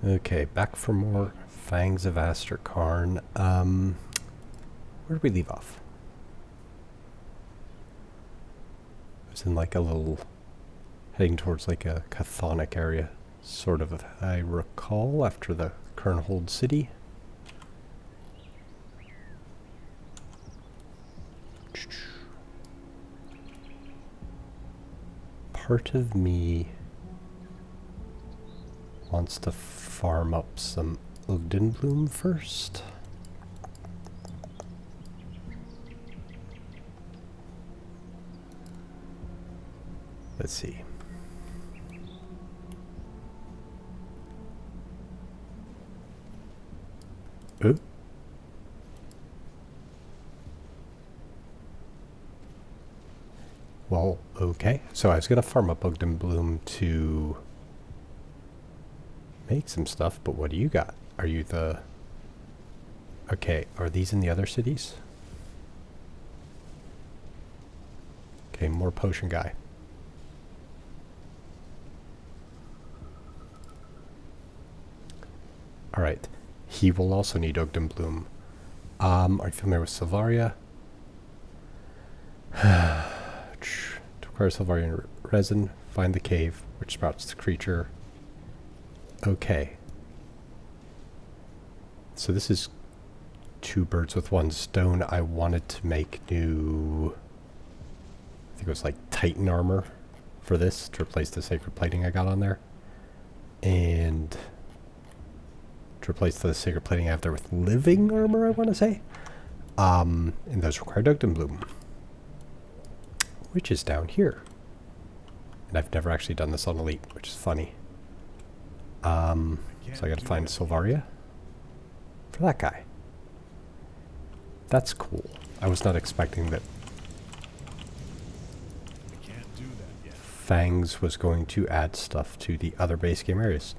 Okay, back for more Fangs of Asterkarn. Where did we leave off? It was in like a little, heading towards like a chthonic area, sort of, if I recall, after the Kernhold city. Part of me wants to farm up some Ogdenbloom first. Let's see. Oh. Well, okay. So I was going to farm up Ogdenbloom to make some stuff, but what do you got? Are you the... Okay, are these in the other cities? Okay, more potion guy. Alright. He will also need Ogdenbloom. Are you familiar with Silvaria? To acquire Silvarian resin, find the cave, which sprouts the creature. Okay. So this is two birds with one stone. I wanted to make new... I think it was like Titan armor for this to replace the sacred plating I got on there. And to replace the sacred plating I have there with living armor, I want to say. And those require Ogdenbloom, which is down here. And I've never actually done this on Elite, which is funny. So I gotta find Silvaria for that guy. That's cool. I was not expecting that Fangs was going to add stuff to the other base game areas.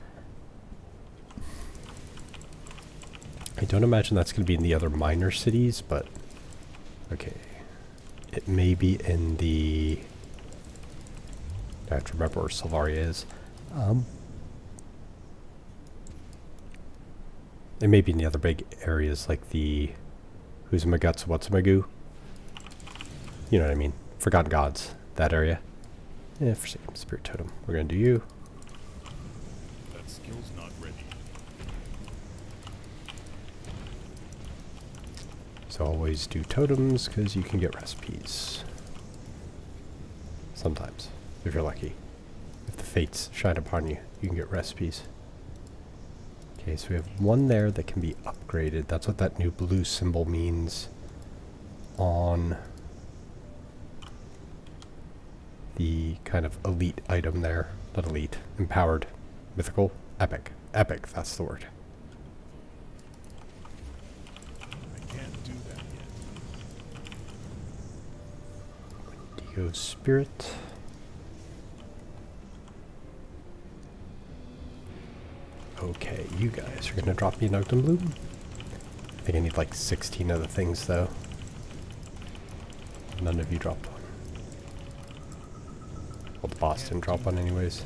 I don't imagine that's going to be in the other minor cities, but okay. It may be in the... I have to remember where Silvaria is. It may be in the other big areas like the... Who's a Magutsu, what's a Magoo? You know what I mean. Forgotten Gods, that area. Yeah, for Spirit Totem. We're going to do you. That skill's not ready. So always do totems, because you can get recipes. Sometimes, if you're lucky. If the fates shine upon you, you can get recipes. Okay, so we have one there that can be upgraded. That's what that new blue symbol means on the kind of elite item there. Not elite, empowered, mythical, epic. Epic, that's the word. Go Spirit. Okay, you guys are going to drop me an Ogdenbloom. I think I need like 16 other things though. None of you dropped one. Well, the boss didn't drop one anyways.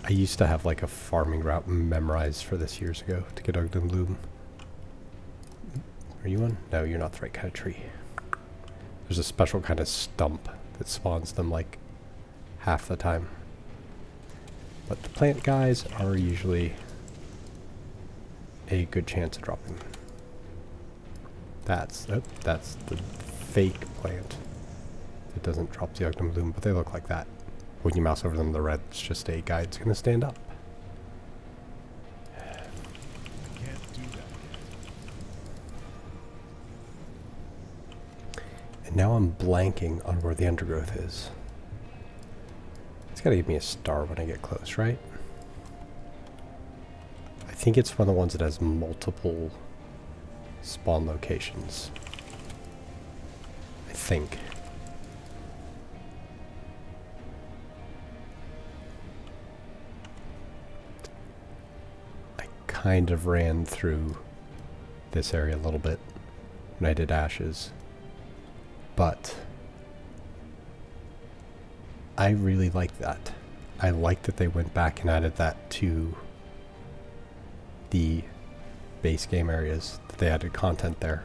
I used to have like a farming route memorized for this years ago to get Ogdenbloom. Are you one? No, you're not the right kind of tree. There's a special kind of stump that spawns them like half the time. But the plant guys are usually a good chance of dropping. That's the fake plant. It doesn't drop the Ogdenbloom, but they look like that. When you mouse over them, the red's just a guy that's going to stand up. Now I'm blanking on where the undergrowth is. It's gotta give me a star when I get close, right? I think it's one of the ones that has multiple spawn locations. I think. I kind of ran through this area a little bit when I did Ashes. But I really like that. I like that they went back and added that to the base game areas that they added content there.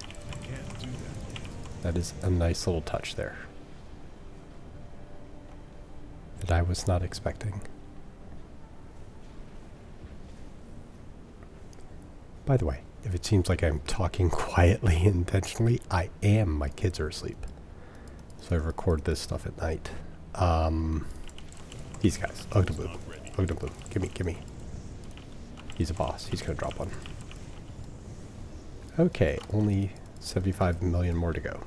I can't do that yet. That is a nice little touch there that I was not expecting. By the way, if it seems like I'm talking quietly intentionally, I am. My kids are asleep. So I record this stuff at night. These guys. Ugdabloom. Ugdabloom. Gimme. He's a boss. He's going to drop one. Okay, only 75 million more to go.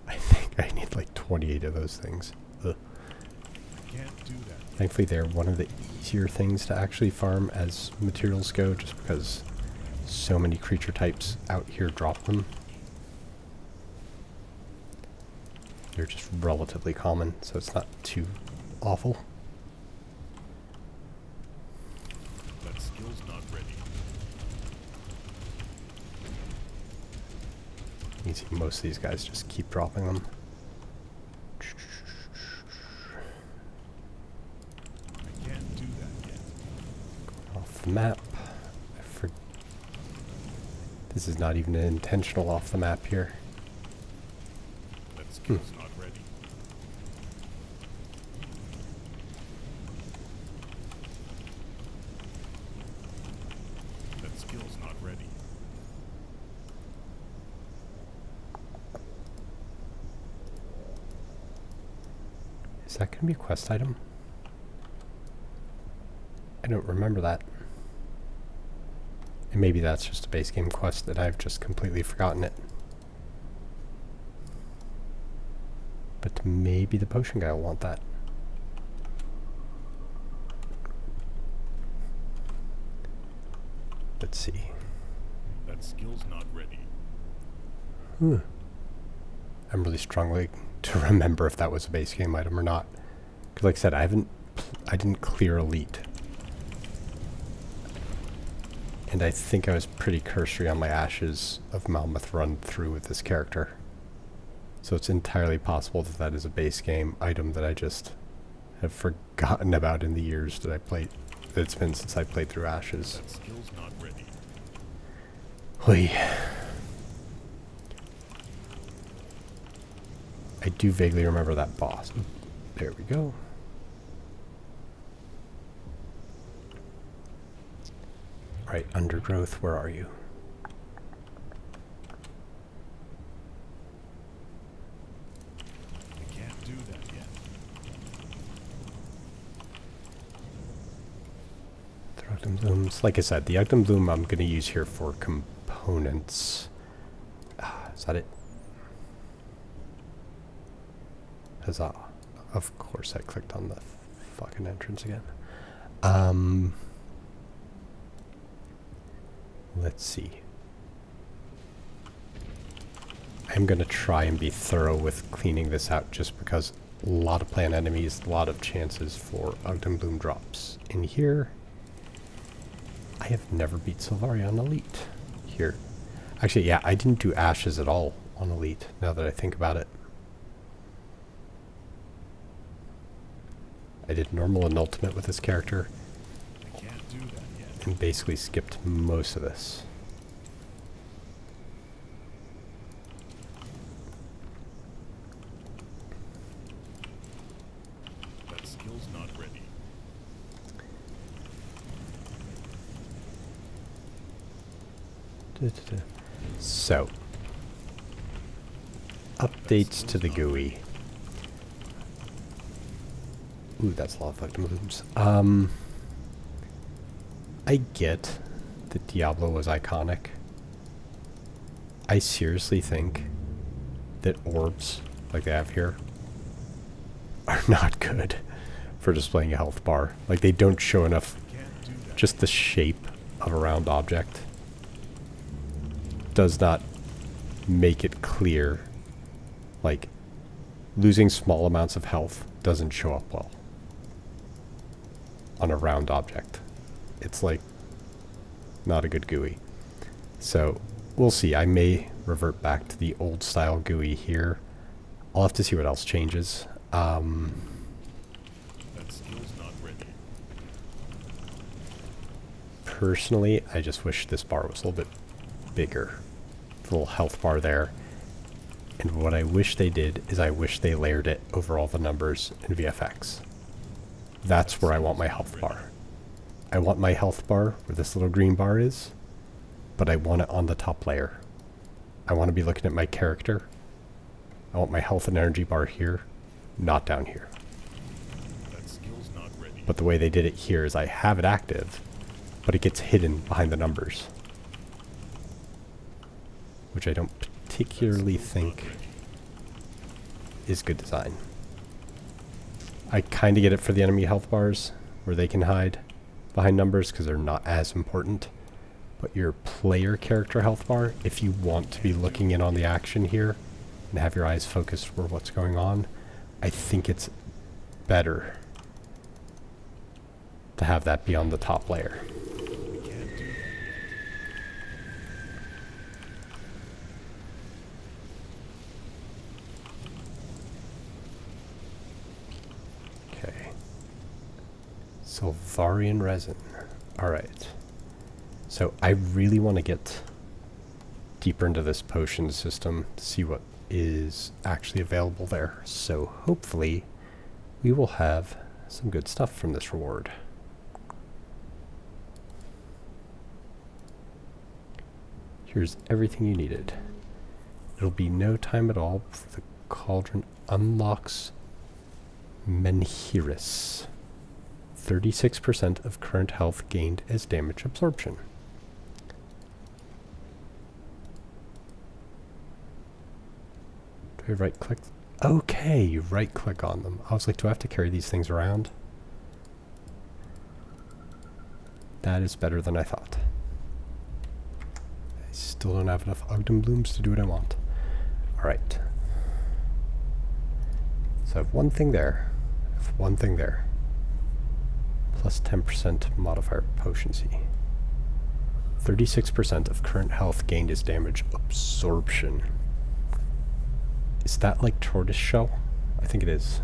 I think I need like 28 of those things. Ugh. I can't do that. Thankfully, they're one of the easier things to actually farm as materials go, just because so many creature types out here drop them. They're just relatively common, so it's not too awful. That skill's not ready. You can see most of these guys just keep dropping them. I can't do that yet. Off the map. This is not even an intentional off the map here. That skill's not ready. That skill's not ready. Is that going to be a quest item? I don't remember that. And maybe that's just a base game quest that I've just completely forgotten it. But maybe the potion guy will want that. Let's see. That skill's not ready. I'm really struggling to remember if that was a base game item or not. Because like I said, I didn't clear Elite. And I think I was pretty cursory on my Ashes of Malmoth run through with this character. So it's entirely possible that that is a base game item that I just have forgotten about in the years that I played. That it's been since I played through Ashes. That skill's not ready. Hui. I do vaguely remember that boss. There we go. Right, Undergrowth, where are you? I can't do that yet. The Ugdam like I said, the Ugdam Bloom I'm going to use here for components. Is that it? Huzzah. Of course I clicked on the fucking entrance again. Let's see. I'm going to try and be thorough with cleaning this out just because a lot of plant enemies, a lot of chances for Ugdam Bloom drops. In here, I have never beat Sylvaria on Elite. Here. Actually, yeah, I didn't do Ashes at all on Elite, now that I think about it. I did normal and ultimate with this character. I can't do that yet. And basically skipped most of this. That skill's not ready. So, updates to the GUI. Ooh, that's a lot of fucking moves. I get that Diablo was iconic. I seriously think that orbs, like they have here, are not good for displaying a health bar. Like, they don't show enough, just the shape of a round object does not make it clear. Like, losing small amounts of health doesn't show up well on a round object. It's like not a good GUI. So we'll see. I may revert back to the old style GUI here. I'll have to see what else changes. That skill's not ready. Personally, I just wish this bar was a little bit bigger. The little health bar there. And what I wish they did is I wish they layered it over all the numbers in VFX. That's where I want my health bar. I want my health bar where this little green bar is, but I want it on the top layer. I want to be looking at my character. I want my health and energy bar here, not down here. That skill's not ready. But the way they did it here is I have it active, but it gets hidden behind the numbers. Which I don't particularly think is good design. I kind of get it for the enemy health bars, where they can hide behind numbers because they're not as important. But your player character health bar, if you want to be looking in on the action here and have your eyes focused for what's going on, I think it's better to have that be on the top layer. Okay. Sylvarian resin. Alright. So I really want to get deeper into this potion system to see what is actually available there. So hopefully we will have some good stuff from this reward. Here's everything you needed. It'll be no time at all before the cauldron unlocks Menhiris. 36% of current health gained as damage absorption. Do I right click? Okay, you right click on them. I was like, do I have to carry these things around? That is better than I thought. I still don't have enough Ogden Blooms to do what I want. Alright. So I have one thing there. I have one thing there. Plus 10% modifier potency. 36% of current health gained as damage absorption. Is that like tortoise shell? I think it is.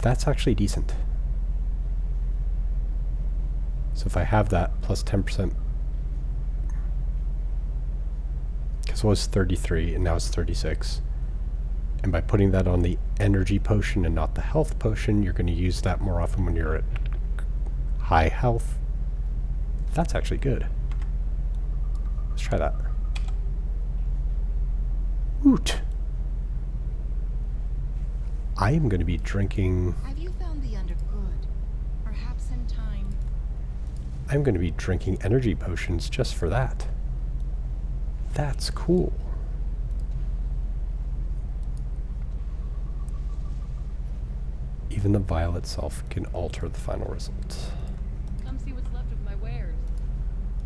That's actually decent. So if I have that plus 10%, because it was 33 and now it's 36. And by putting that on the energy potion and not the health potion, you're going to use that more often when you're at high health. That's actually good. Let's try that. Woot! I am going to be drinking... Have you found the undergood? Perhaps in time. I'm going to be drinking energy potions just for that. That's cool. Even the vial itself can alter the final result. Come see what's left of my wares.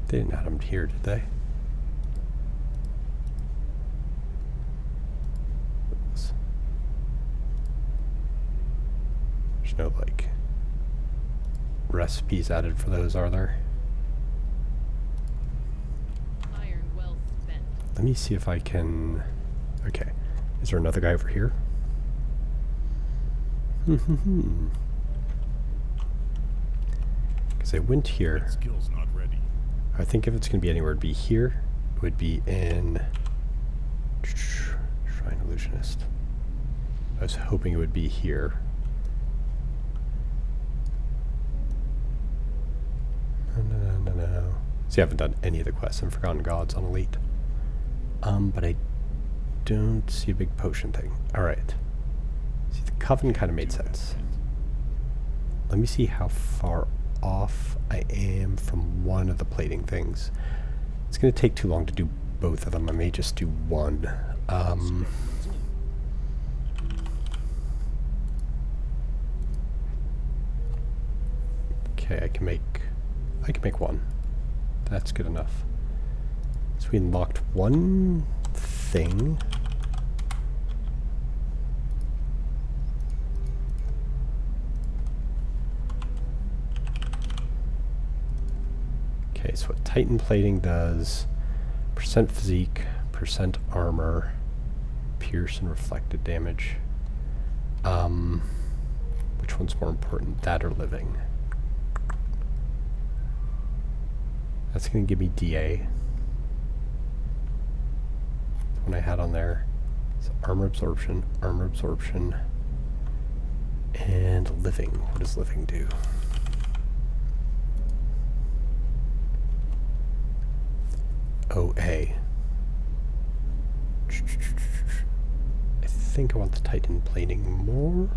They didn't add them here, did they? There's no, like, recipes added for those, are there? Iron well spent. Let me see if I can... Okay. Is there another guy over here? Because I went here. That skill's not ready. I think if it's going to be anywhere, it'd be here. It would be in Shrine Illusionist. I was hoping it would be here. No. See, I haven't done any of the quests in Forgotten Gods on Elite. But I don't see a big potion thing. Alright. See, the Coven kind of made sense. Let me see how far off I am from one of the plating things. It's going to take too long to do both of them. I may just do one. Okay, I can make one. That's good enough. So we unlocked one thing. Okay, so what Titan plating does, percent physique, percent armor, pierce and reflected damage. Which one's more important, that or living? That's going to give me DA. The one I had on there. It's armor absorption, and living. What does living do? OA. I think I want the Titan plating more.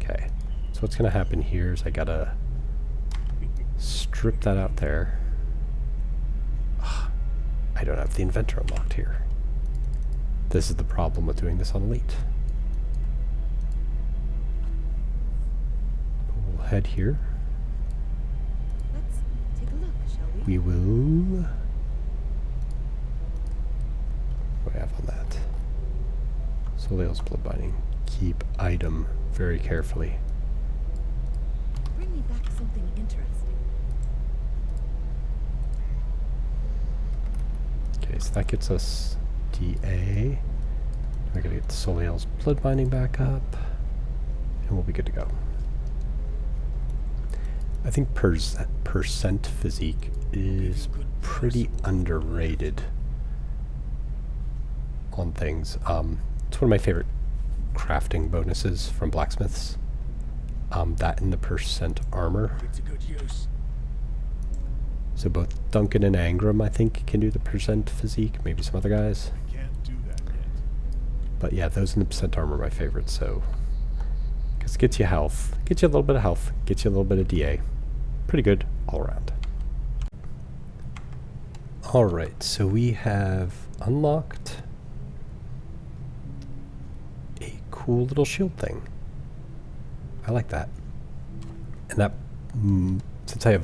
Okay, so what's going to happen here is I gotta strip that out there. Ugh, I don't have the inventor unlocked here. This is the problem with doing this on Elite. We'll head here. Let's take a look, shall we? We will... What do I have on that? Soleil's blood binding. Keep item very carefully. Bring me back something interesting. Okay, so that gets us DA. I gotta get Soleil's blood binding back up, and we'll be good to go. I think percent physique is pretty underrated on things. It's one of my favorite crafting bonuses from blacksmiths. That and the percent armor. It's a good use. So both Duncan and Angram, I think, can do the percent physique. Maybe some other guys. I can't do that yet. But yeah, those and the percent armor are my favorites. So, because it gets you health, gets you a little bit of health, gets you a little bit of DA. Pretty good all around. All right, so we have unlocked a cool little shield thing. I like that. And that, since I have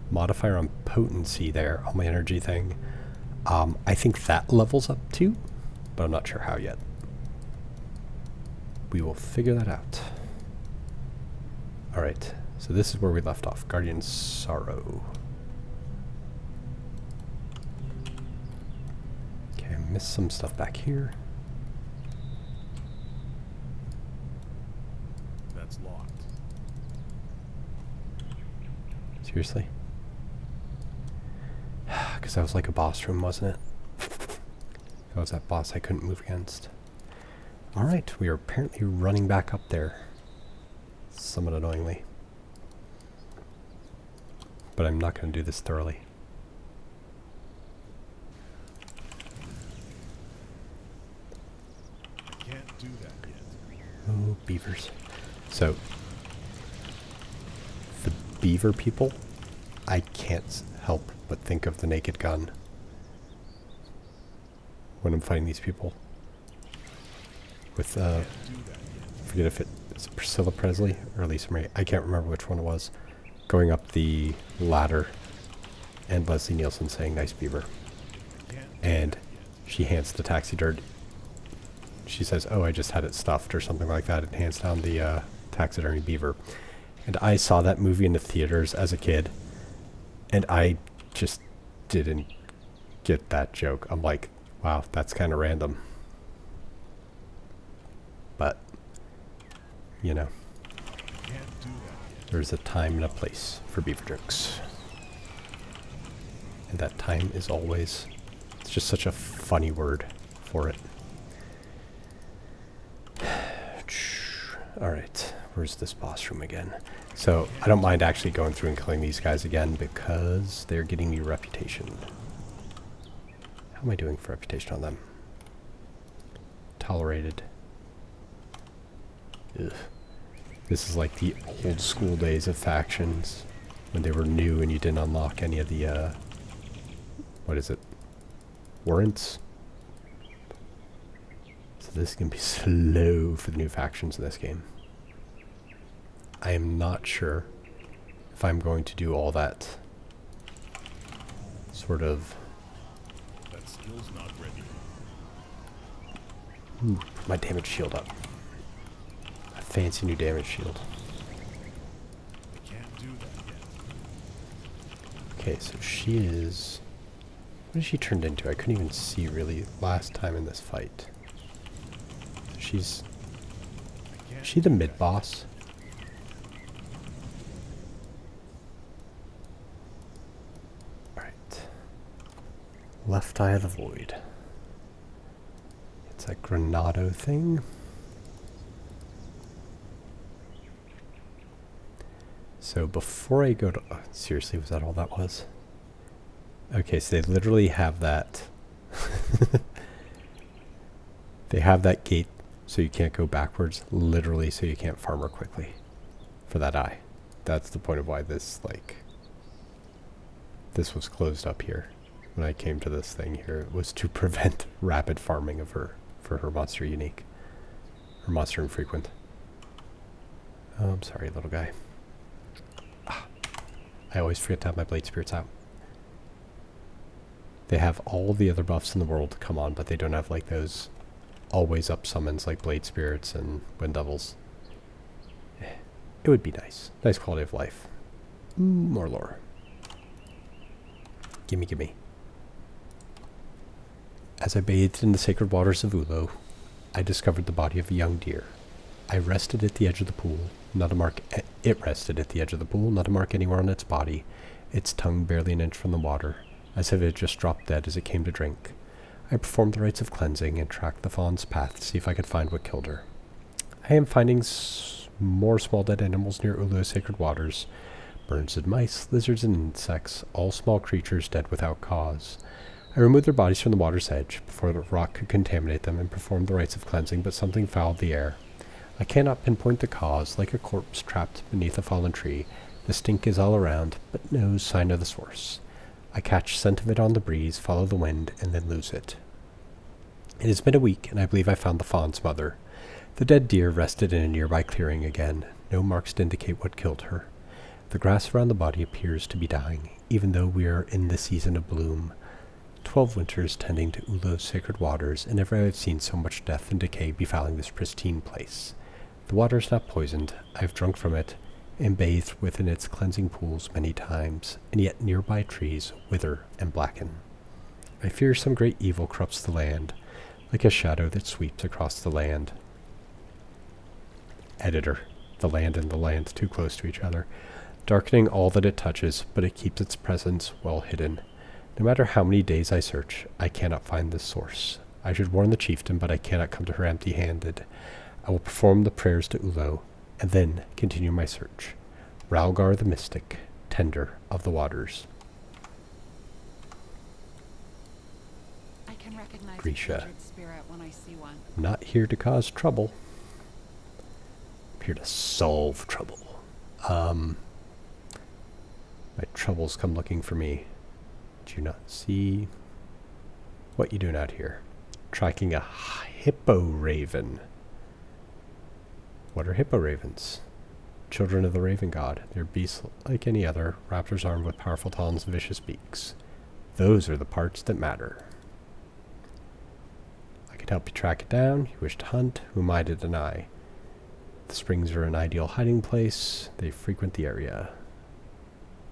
modifier on potency there on my energy thing, I think that levels up too, but I'm not sure how yet. We will figure that out. Alright, so this is where we left off. Guardian Sorrow. Okay, I missed some stuff back here. That's locked. Seriously? Because that was like a boss room, wasn't it? That was that boss I couldn't move against. Alright, we are apparently running back up there. Somewhat annoyingly. But I'm not going to do this thoroughly. I can't do that yet. Oh, beavers. So, the beaver people, I can't help but think of the Naked Gun when I'm fighting these people. With, Can't do that yet. forget if it's Priscilla Presley or Lisa Marie, I can't remember which one it was, going up the ladder and Leslie Nielsen saying, "Nice beaver." I can't do And that yet. she hands the taxidermy. She says, "Oh, I just had it stuffed," or something like that, and hands down the taxidermy beaver. And I saw that movie in the theaters as a kid, and I just didn't get that joke. I'm like, wow, that's kind of random. But, you know, Can't do that yet. there's a time and a place for beaver jokes. And that time is always, it's just such a funny word for it. Alright, where's this boss room again? So, I don't mind actually going through and killing these guys again because they're getting me reputation. How am I doing for reputation on them? Tolerated. Ugh. This is like the old school days of factions when they were new and you didn't unlock any of the, what is it? Warrants? So this is going to be slow for the new factions in this game. I am not sure if I'm going to do all that sort of... That skill's not ready. Ooh, put my damage shield up. A fancy new damage shield. I can't do that yet. Okay, so she is... What is she turned into? I couldn't even see really last time in this fight. She's... I can't Is she the do that. mid-boss? Left Eye of the Void. It's that Granado thing. So before I go to... Oh, seriously, was that all that was? Okay, so they literally have that. They have that gate so you can't go backwards, literally so you can't farm her quickly for that eye. That's the point of why this, like... This was closed up here. When I came to this thing here, it was to prevent rapid farming of her for her monster unique. Her monster infrequent. Oh, I'm sorry, little guy. I always forget to have my blade spirits out. They have all the other buffs in the world to come on, but they don't have like those always up summons like blade spirits and wind devils. It would be nice. Nice quality of life. More lore. Gimme, gimme. As I bathed in the sacred waters of Ulo, I discovered the body of a young deer. I rested at the edge of the pool, not a mark. It rested at the edge of the pool, not a mark anywhere on its body, its tongue barely an inch from the water, as if it had just dropped dead as it came to drink. I performed the rites of cleansing and tracked the fawn's path to see if I could find what killed her. I am finding more small dead animals near Ulo's sacred waters. Birds and mice, lizards and insects, all small creatures dead without cause. I removed their bodies from the water's edge before the rock could contaminate them and performed the rites of cleansing, but something fouled the air. I cannot pinpoint the cause. Like a corpse trapped beneath a fallen tree, the stink is all around, but no sign of the source. I catch scent of it on the breeze, follow the wind, and then lose it. It has been a week, and I believe I found the fawn's mother. The dead deer rested in a nearby clearing again, no marks to indicate what killed her. The grass around the body appears to be dying, even though we are in the season of bloom. 12 winters tending to Ulo's sacred waters, and never have I seen so much death and decay befouling this pristine place. The water is not poisoned. I have drunk from it, and bathed within its cleansing pools many times, and yet nearby trees wither and blacken. I fear some great evil corrupts the land, like a shadow that sweeps across the land. Editor. The land and the land too close to each other, darkening all that it touches, but it keeps its presence well hidden. No matter how many days I search, I cannot find this source. I should warn the chieftain, but I cannot come to her empty-handed. I will perform the prayers to Ulo, and then continue my search. Ralgar the Mystic, Tender of the Waters. I can recognize Grisha. a kindred spirit when I see one. I'm not here to cause trouble. I'm here to solve trouble. My troubles come looking for me. Do you not see what you doing out here? Tracking a hippo raven. What are hippo ravens? Children of the raven god. They're beasts like any other, raptors armed with powerful talons and vicious beaks. Those are the parts that matter. I can help you track it down. You wish to hunt. Who am I to deny? The springs are an ideal hiding place. They frequent the area.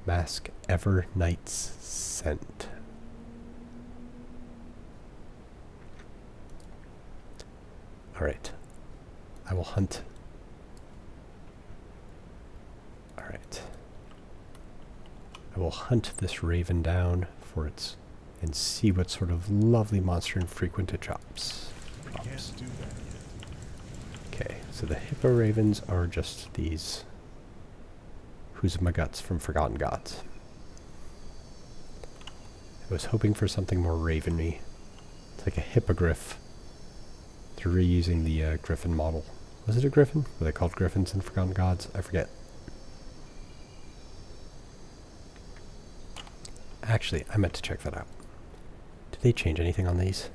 Mask ever night's scent. Alright. I will hunt. Alright. I will hunt this raven down for its and see what sort of lovely monster infrequent it drops. Can't do that yet. Okay, so the hippo ravens are just these Who's of my guts from Forgotten Gods. I was hoping for something more raven-y. It's like a hippogriff. They're reusing the griffin model. Was it a griffin? Were they called griffins in Forgotten Gods? I forget. Actually, I meant to check that out. Did they change anything on these?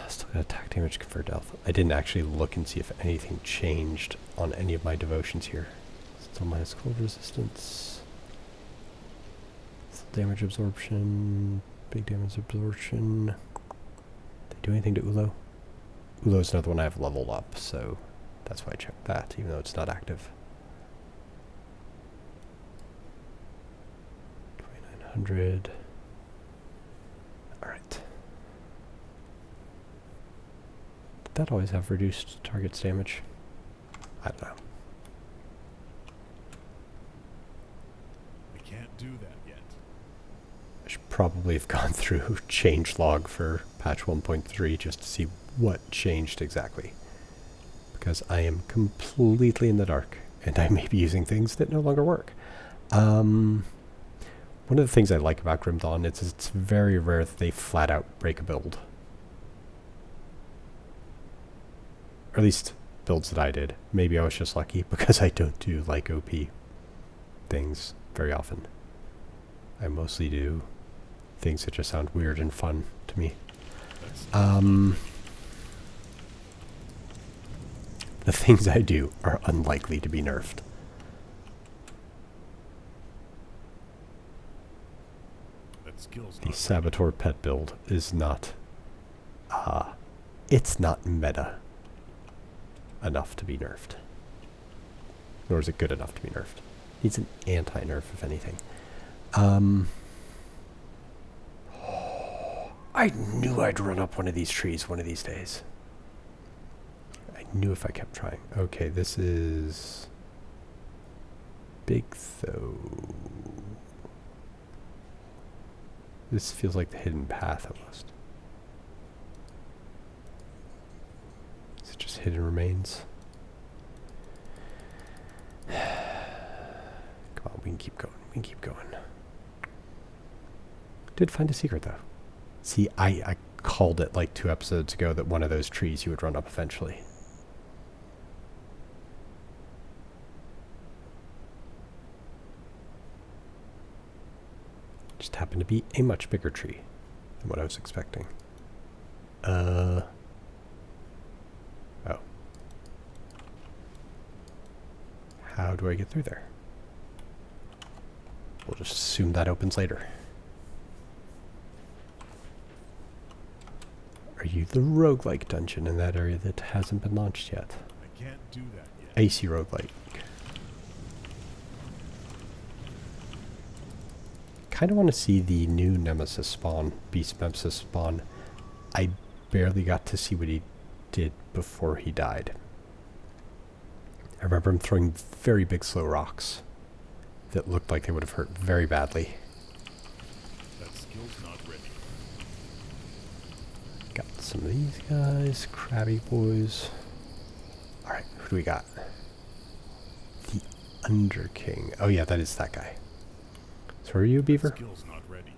Still got attack damage conferred health. I didn't actually look and see if anything changed on any of my devotions here. Still minus cold resistance. Still damage absorption. Big damage absorption. Did they do anything to Ulo? Ulo's another one I have leveled up, so that's why I checked that, even though it's not active. 2900. Alright. Did that always have reduced target's damage? I don't know. We can't do that yet. probably have gone through changelog for patch 1.3 just to see what changed exactly. Because I am completely in the dark, and I may be using things that no longer work. One of the things I like about Grim Dawn is it's very rare that they flat out break a build. Or at least builds that I did. Maybe I was just lucky because I don't do like OP things very often. I mostly do things that just sound weird and fun to me. The things I do are unlikely to be nerfed. The Saboteur pet build is not, it's not meta enough to be nerfed. Nor is it good enough to be nerfed. Needs an anti-nerf, if anything. I knew I'd run up one of these trees one of these days. I knew if I kept trying. Okay, this is big though. This feels like the hidden path almost. Is it just hidden remains? Come on, we can keep going. We can keep going. Did find a secret though. See, I called it like 2 episodes ago that one of those trees you would run up eventually. Just happened to be a much bigger tree than what I was expecting. Oh. How do I get through there? We'll just assume that opens later. Are you the roguelike dungeon in that area that hasn't been launched yet? I can't do that yet. AC roguelike. Kind of want to see the new Nemesis spawn, Beast Nemesis spawn. I barely got to see what he did before he died. I remember him throwing very big slow rocks that looked like they would have hurt very badly. That skill's not ready. Got some of these guys, crabby boys. Alright, who do we got? The Underking. Oh yeah, that is that guy. So are you a beaver? Skill's not ready.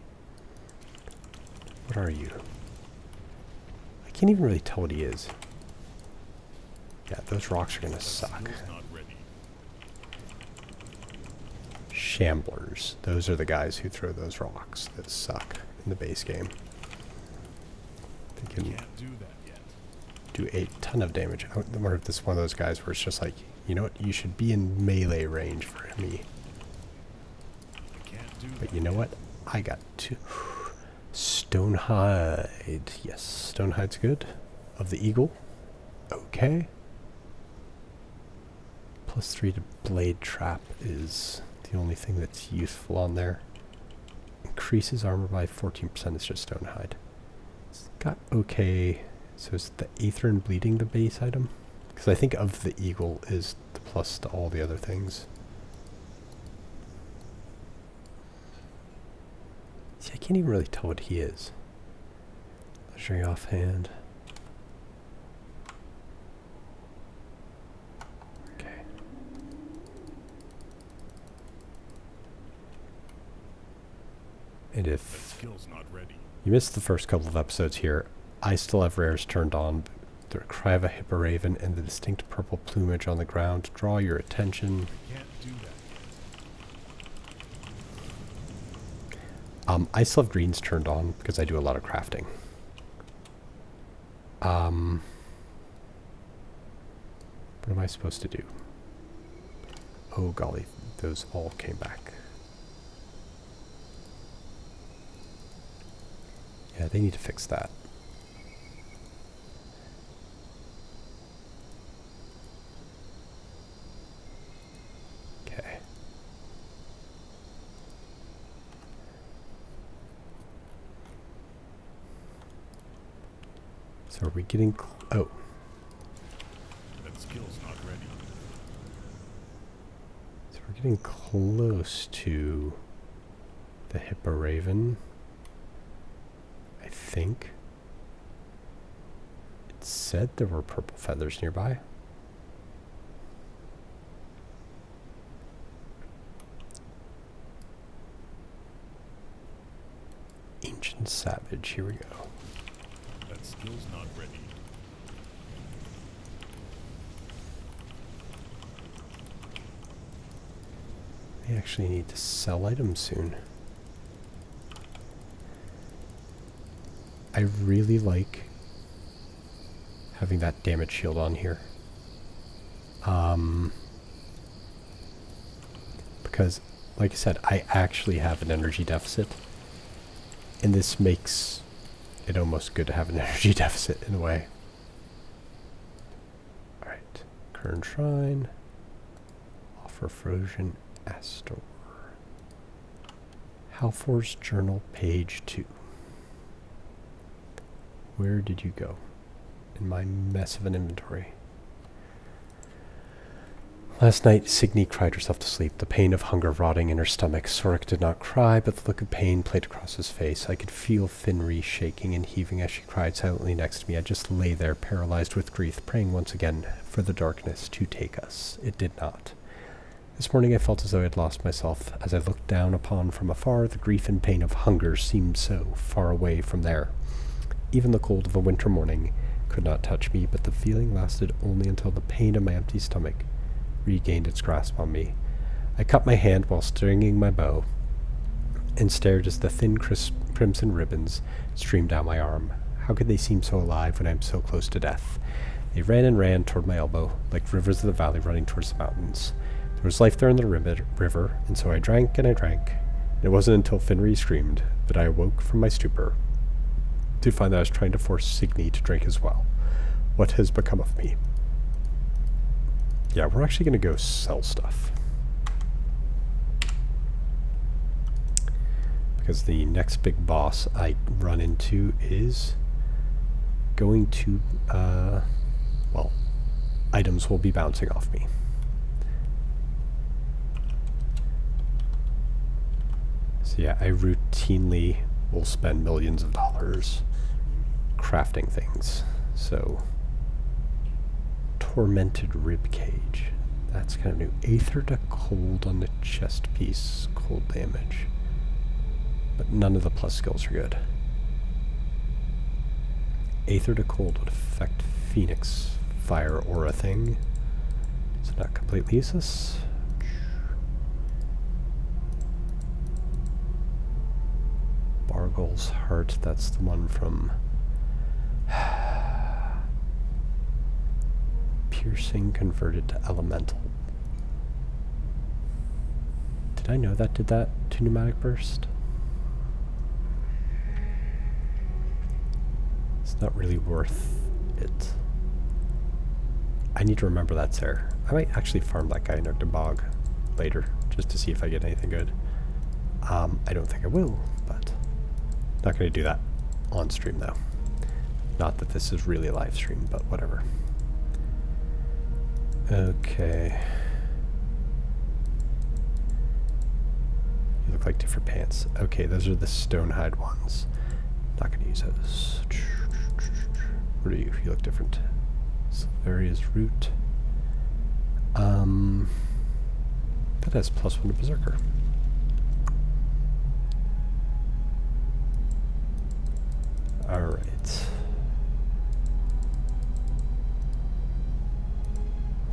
What are you? I can't even really tell what he is. Yeah, those rocks are gonna suck. Skill's not ready. Shamblers. Those are the guys who throw those rocks that suck in the base game. They can Can't do that yet. do a ton of damage. I wonder if this is one of those guys where it's just like, you know what, you should be in melee range for me. But you know what? I got to Stonehide. Yes, Stonehide's good. Of the Eagle. Okay. +3 to Blade Trap is the only thing that's useful on there. Increases armor by 14%. It's just Stonehide. It's got okay. So is the Aether and Bleeding the base item? Because I think of the Eagle is the plus to all the other things. See, I can't even really tell what he is. Legendary offhand. Okay. And if Skill's not ready. you missed the first couple of episodes here, I still have rares turned on. The cry of a hipporaven and the distinct purple plumage on the ground draw your attention. Can't do that. I still have greens turned on because I do a lot of crafting. What am I supposed to do? Oh golly, those all came back. Yeah, they need to fix that. Okay. So are we getting oh. That skill's not ready. So we're getting close to the hipporaven. think it said there were purple feathers nearby. Ancient Savage, here we go. That skill's not ready. I actually need to sell items soon. I really like having that damage shield on here. Because, like I said, I actually have an energy deficit. And this makes it almost good to have an energy deficit in a way. Alright. Kern Shrine. Offer Frozen Astor. Halfor's Journal, page 2. Where did you go? In my mess of an inventory. Last night, Signy cried herself to sleep, the pain of hunger rotting in her stomach. Sorik did not cry, but the look of pain played across his face. I could feel Finri shaking and heaving as she cried silently next to me. I just lay there, paralyzed with grief, praying once again for the darkness to take us. It did not. This morning I felt as though I had lost myself. As I looked down upon from afar, the grief and pain of hunger seemed so far away from there. Even the cold of a winter morning could not touch me, but the feeling lasted only until the pain of my empty stomach regained its grasp on me. I cupped my hand while stringing my bow and stared as the thin crimson ribbons streamed down my arm. How could they seem so alive when I am so close to death? They ran and ran toward my elbow, like rivers of the valley running towards the mountains. There was life there in the river, and so I drank and I drank. And it wasn't until Finri screamed that I awoke from my stupor to find that I was trying to force Signy to drink as well. What has become of me? Yeah, we're actually going to go sell stuff. Because the next big boss I run into is going to, well, items will be bouncing off me. So yeah, I routinely will spend millions of dollars crafting things. So tormented rib cage. That's kind of new. Aether to cold on the chest piece. Cold damage. But none of the plus skills are good. Aether to cold would affect Phoenix fire aura thing. It's not completely useless. Bargle's heart. That's the one from piercing converted to elemental. Did I know that did that to pneumatic burst? It's not really worth it. I need to remember that's there. I might actually farm that guy in Bog later, just to see if I get anything good. I don't think I will, but not going to do that on stream though. Not that this is really a live stream, but whatever. Okay. You look like different pants. Okay, those are the Stonehide ones. Not going to use those. What are you? You look different. Silveria's root. That has +1 to Berserker. Alright.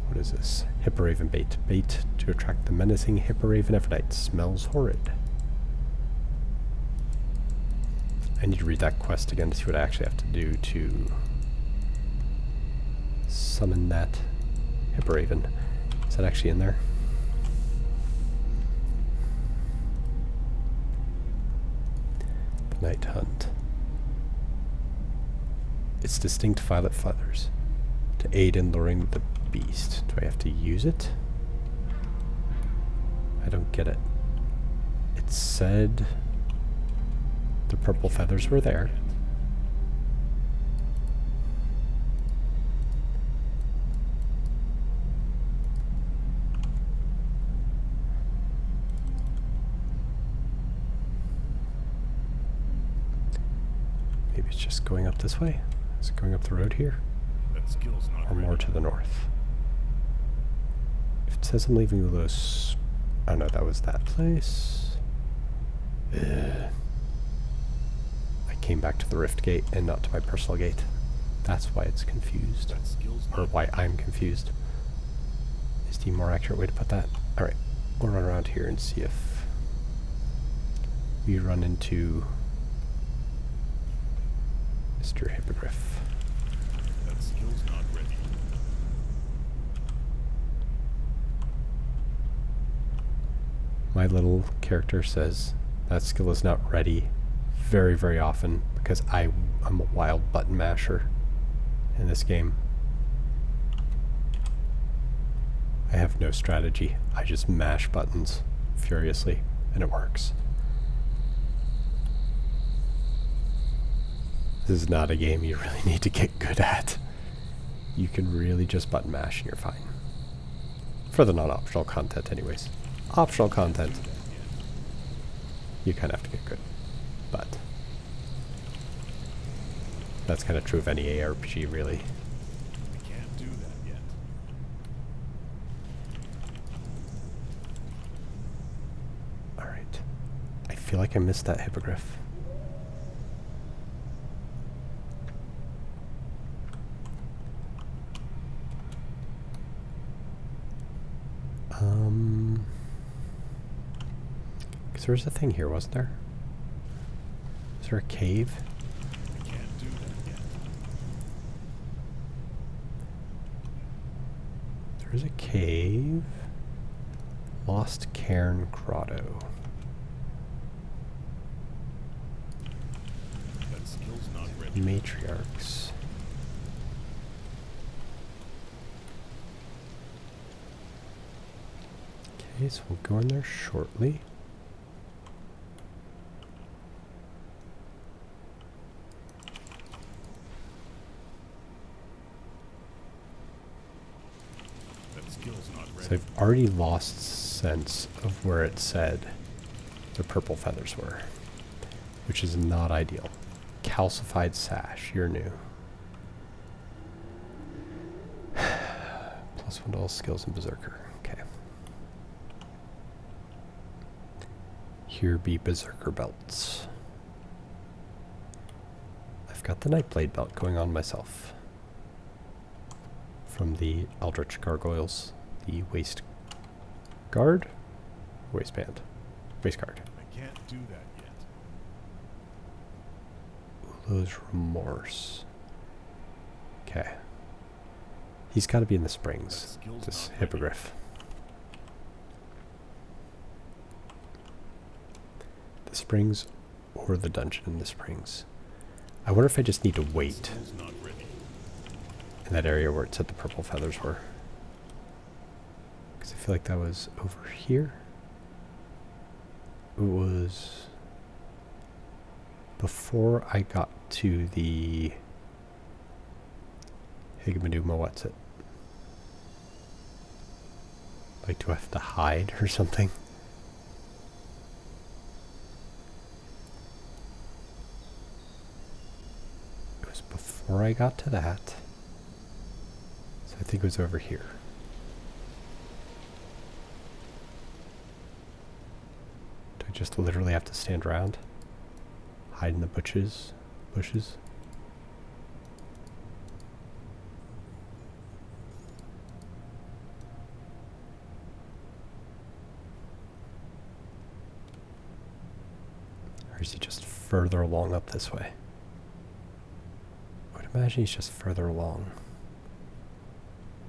What is this? Hipporaven bait. Bait to attract the menacing Hipporaven Ephrodite. Smells horrid. I need to read that quest again to see what I actually have to do to summon that Hipporaven. Is that actually in there? The Night Hunt. Its distinct violet feathers to aid in luring the beast. Do I have to use it? I don't get it. It said the purple feathers were there. Maybe it's just going up this way. Is it going up the road here? That skill's not Or ready. more to the north? If it says I'm leaving Los... Oh no, that was that place. Ugh. I came back to the Rift Gate and not to my personal gate. That's why it's confused. That skill's Or not why I'm confused. Is the more accurate way to put that? Alright, we'll run around here and see if we run into Mr. Hippogriff. That skill's not ready. My little character says that skill is not ready very, very often because I'm a wild button masher in this game. I have no strategy. I just mash buttons furiously and it works. This is not a game you really need to get good at. You can really just button mash and you're fine. For the non-optional content anyways. Optional content, you kind of have to get good. But that's kind of true of any ARPG really. I can't do that yet. Alright. I feel like I missed that hippogriff. Because there was a thing here, wasn't there? Is there a cave? I can't do that yet. There is a cave. Lost Cairn Grotto. That skill's not ready. Matriarchs. Okay, so we'll go in there shortly. That skill's not ready. So I've already lost sense of where it said the purple feathers were, which is not ideal. Calcified sash, you're new. +1 to all skills in Berserker. Okay. Here be Berserker belts. I've got the Nightblade belt going on myself. From the Eldritch Gargoyles. The waist guard? Waistband. Waist guard. I can't do that yet. Ulo's Remorse. Okay. He's got to be in the springs. This hippogriff. The springs or the dungeon in the springs. I wonder if I just need to wait Skill's not ready. in that area where it said the purple feathers were. Because I feel like that was over here. It was before I got to the Higmaduma, what's it? Like, do I have to hide or something? It was before I got to that. So I think it was over here. Do I just literally have to stand around? Hide in the bushes? Or is he just further along up this way? I would imagine he's just further along.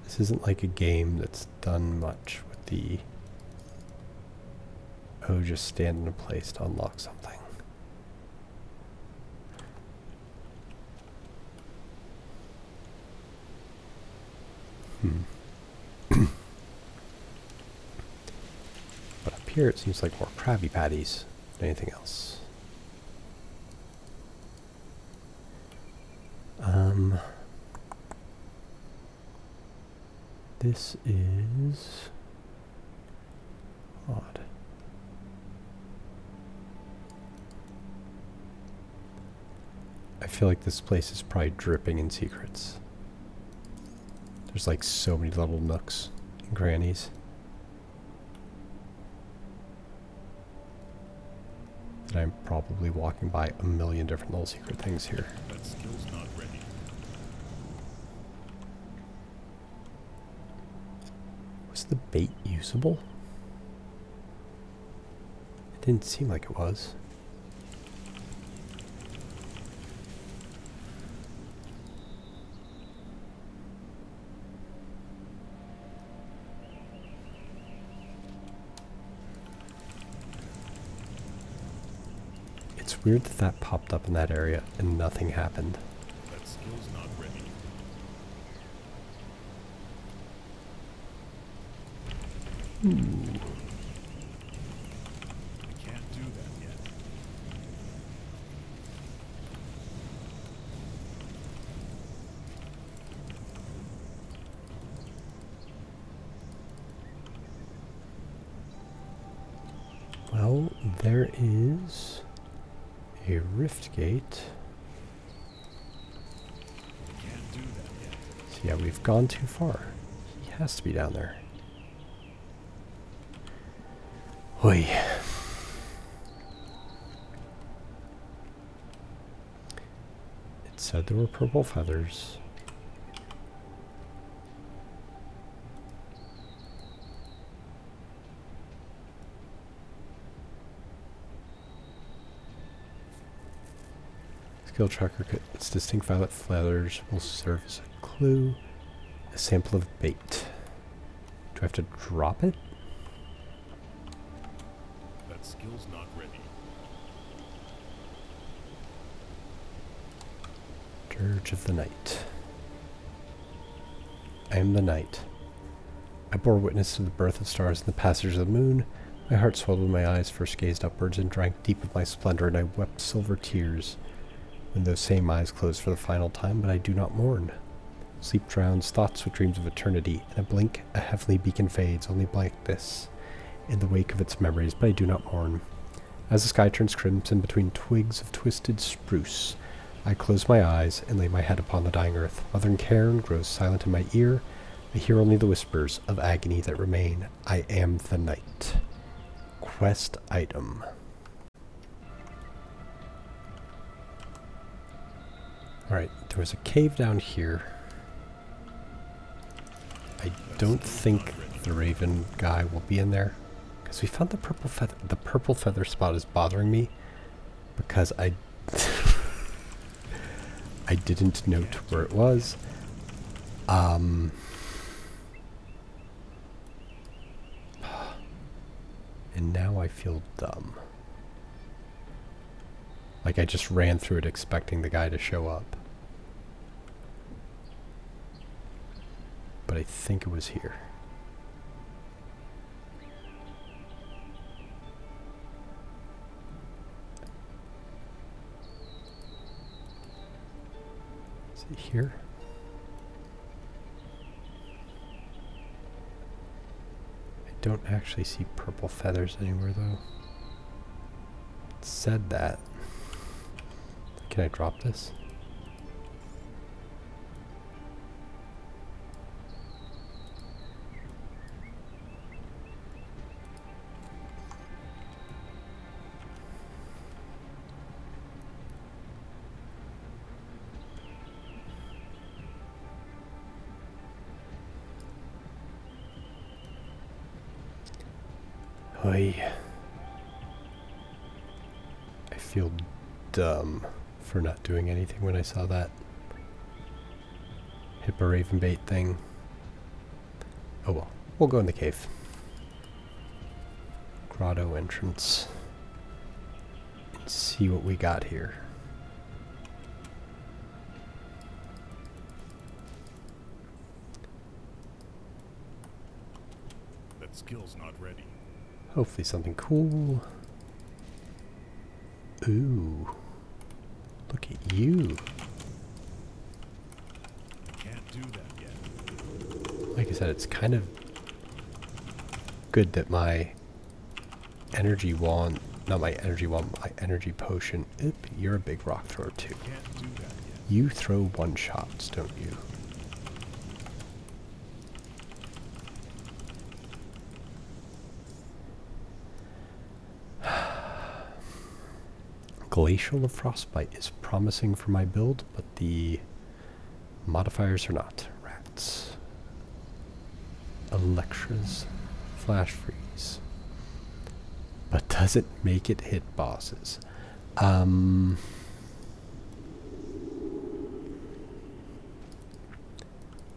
This isn't like a game that's done much with the... Oh, just stand in a place to unlock something. But up here it seems like more Krabby Patties than anything else. This is odd. I feel like this place is probably dripping in secrets. There's like so many little nooks and crannies that I'm probably walking by a million different little secret things here. That skill's not ready. Was the bait usable? It didn't seem like it was. It's weird that that popped up in that area and nothing happened. That skill's not ready. Ooh. I can't do that yet. Well, there is a rift gate. I can't do that yet. So yeah, we've gone too far. He has to be down there. Oi. It said there were purple feathers. Skill tracker, its distinct violet feathers will serve as a clue. A sample of bait. Do I have to drop it? That skill's not ready. Dirge of the Night. I am the night. I bore witness to the birth of stars and the passage of the moon. My heart swelled when my eyes first gazed upwards and drank deep of my splendor, and I wept silver tears when those same eyes closed for the final time, but I do not mourn. Sleep drowns thoughts with dreams of eternity. In a blink, a heavenly beacon fades, only blankness in the wake of its memories, but I do not mourn. As the sky turns crimson between twigs of twisted spruce, I close my eyes and lay my head upon the dying earth. Mother Cairn grows silent in my ear. I hear only the whispers of agony that remain. I am the night. Quest item. Alright, there was a cave down here. I don't think the raven guy will be in there. Because we found the purple feather. The purple feather spot is bothering me. Because I didn't note where it was. And now I feel dumb. Like I just ran through it expecting the guy to show up. But I think it was here. Is it here? I don't actually see purple feathers anywhere though. It said that. Can I drop this? Oi. I feel dumb for not doing anything when I saw that hippo raven bait thing. Oh well, we'll go in the cave. Grotto entrance. And see what we got here. That skill's not ready. Hopefully something cool. Ooh. Look at you. Can't do that yet. Like I said, it's kind of good that my energy wand not my energy one, my energy potion. Oop, you're a big rock thrower too. Can't do that yet. You throw one shots, don't you? Glacial of Frostbite is promising for my build, but the modifiers are not. Rats. Electra's Flash Freeze. But does it make it hit bosses? Yeah,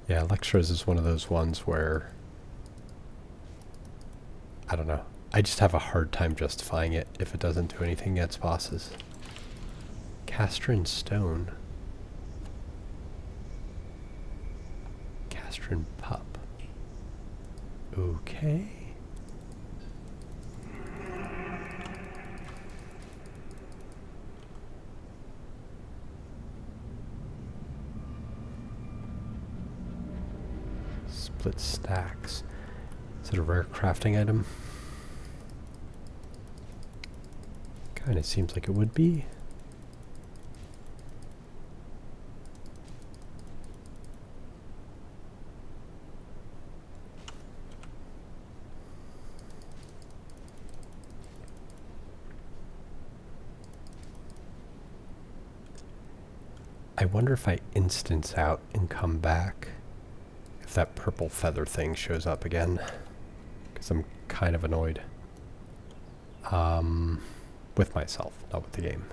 Electra's is one of those ones where I don't know. I just have a hard time justifying it if it doesn't do anything against bosses. Castrin Stone. Castrin Pup. Okay. Split stacks. Is it a rare crafting item? Kinda seems like it would be. I wonder if I instance out and come back, if that purple feather thing shows up again. Because I'm kind of annoyed. With myself, not with the game.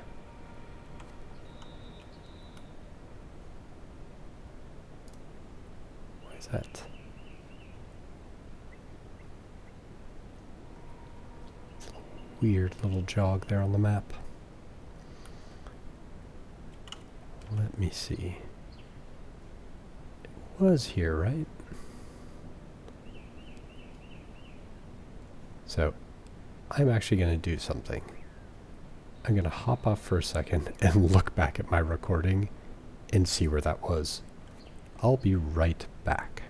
Why is that? It's a weird little jog there on the map. Let me see. It was here, right? So, I'm actually going to do something. I'm going to hop off for a second and look back at my recording and see where that was. I'll be right back.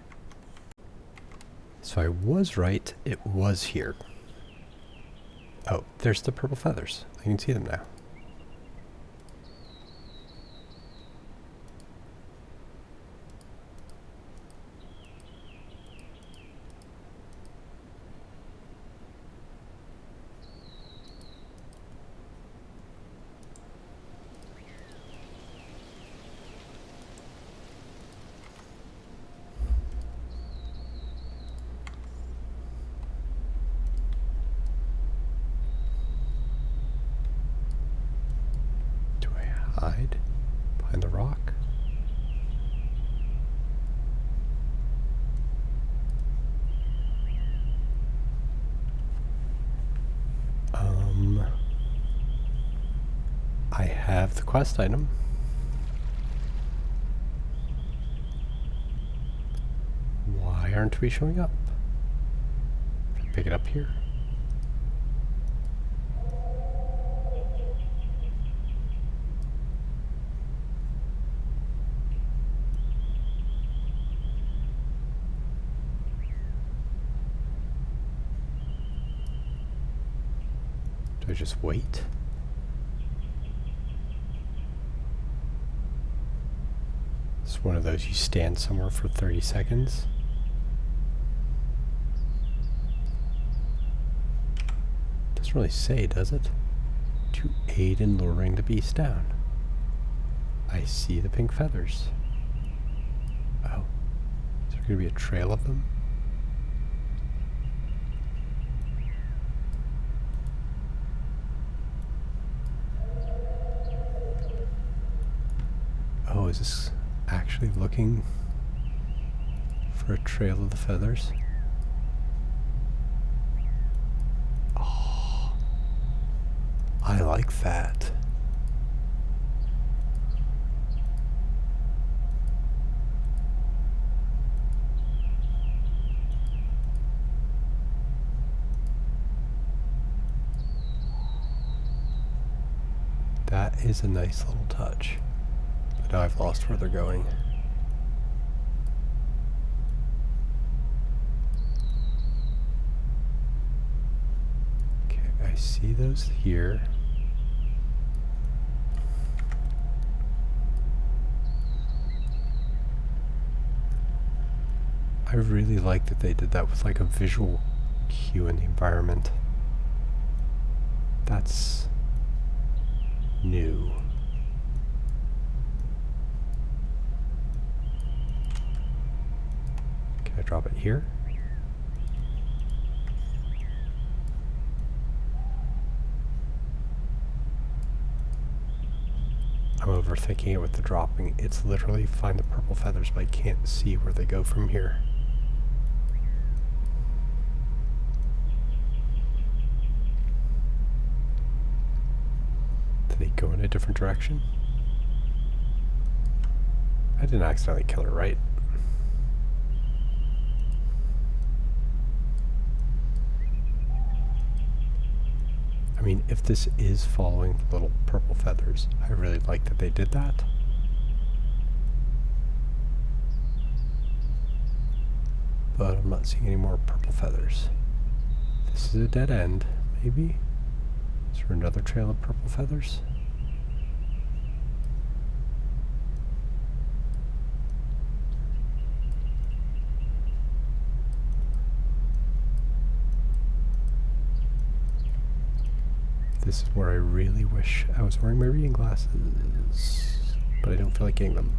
So I was right, it was here. Oh, there's the purple feathers. I can see them now. Hide behind the rock. I have the quest item. Why aren't we showing up? Pick it up here. Do I just wait? It's one of those you stand somewhere for 30 seconds. Doesn't really say, does it? To aid in luring the beast down. I see the pink feathers. Oh. Is there going to be a trail of them? Oh, is this actually looking for a trail of the feathers? Oh, I like that. That is a nice little touch. But now I've lost where they're going. Okay, I see those here. I really like that they did that with like a visual cue in the environment. That's new. Can I drop it here? I'm overthinking it with the dropping. It's literally find the purple feathers, but I can't see where they go from here. Did they go in a different direction? I didn't accidentally kill her, right? I mean, if this is following the little purple feathers, I really like that they did that. But I'm not seeing any more purple feathers. This is a dead end, maybe? Is there another trail of purple feathers? This is where I really wish I was wearing my reading glasses, but I don't feel like getting them.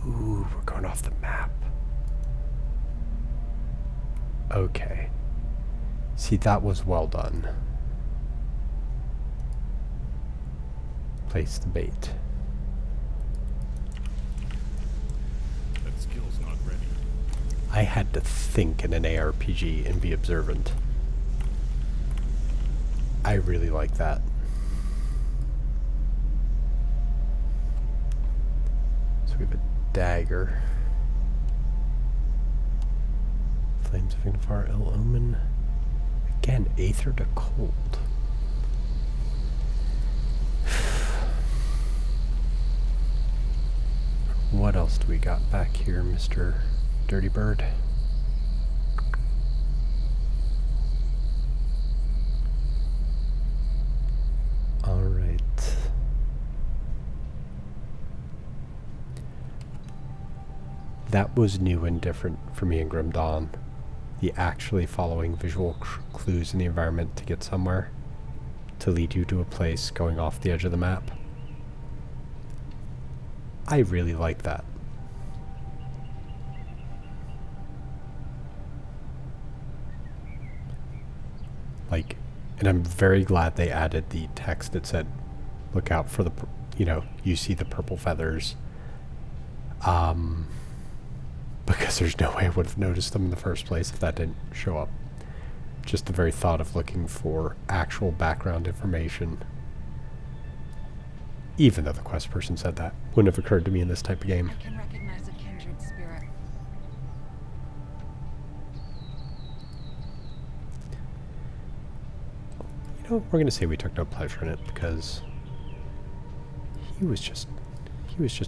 Ooh, we're going off the map. Okay. See, that was well done. Place the bait. That skill's not ready. I had to think in an ARPG and be observant. I really like that. So we have a dagger. Flames of Ignifar, Ill Omen. Again, Aether to Cold. What else do we got back here, Mr. Dirty Bird? Alright. That was new and different for me in Grim Dawn. The actually following visual clues in the environment to get somewhere, to lead you to a place going off the edge of the map. I really like that. Like, and I'm very glad they added the text that said, look out for the, you know, you see the purple feathers. Because there's no way I would have noticed them in the first place if that didn't show up. Just the very thought of looking for actual background information, even though the quest person said that, wouldn't have occurred to me in this type of game. I can recognize a kindred spirit. You know, we're gonna say we took no pleasure in it because he was just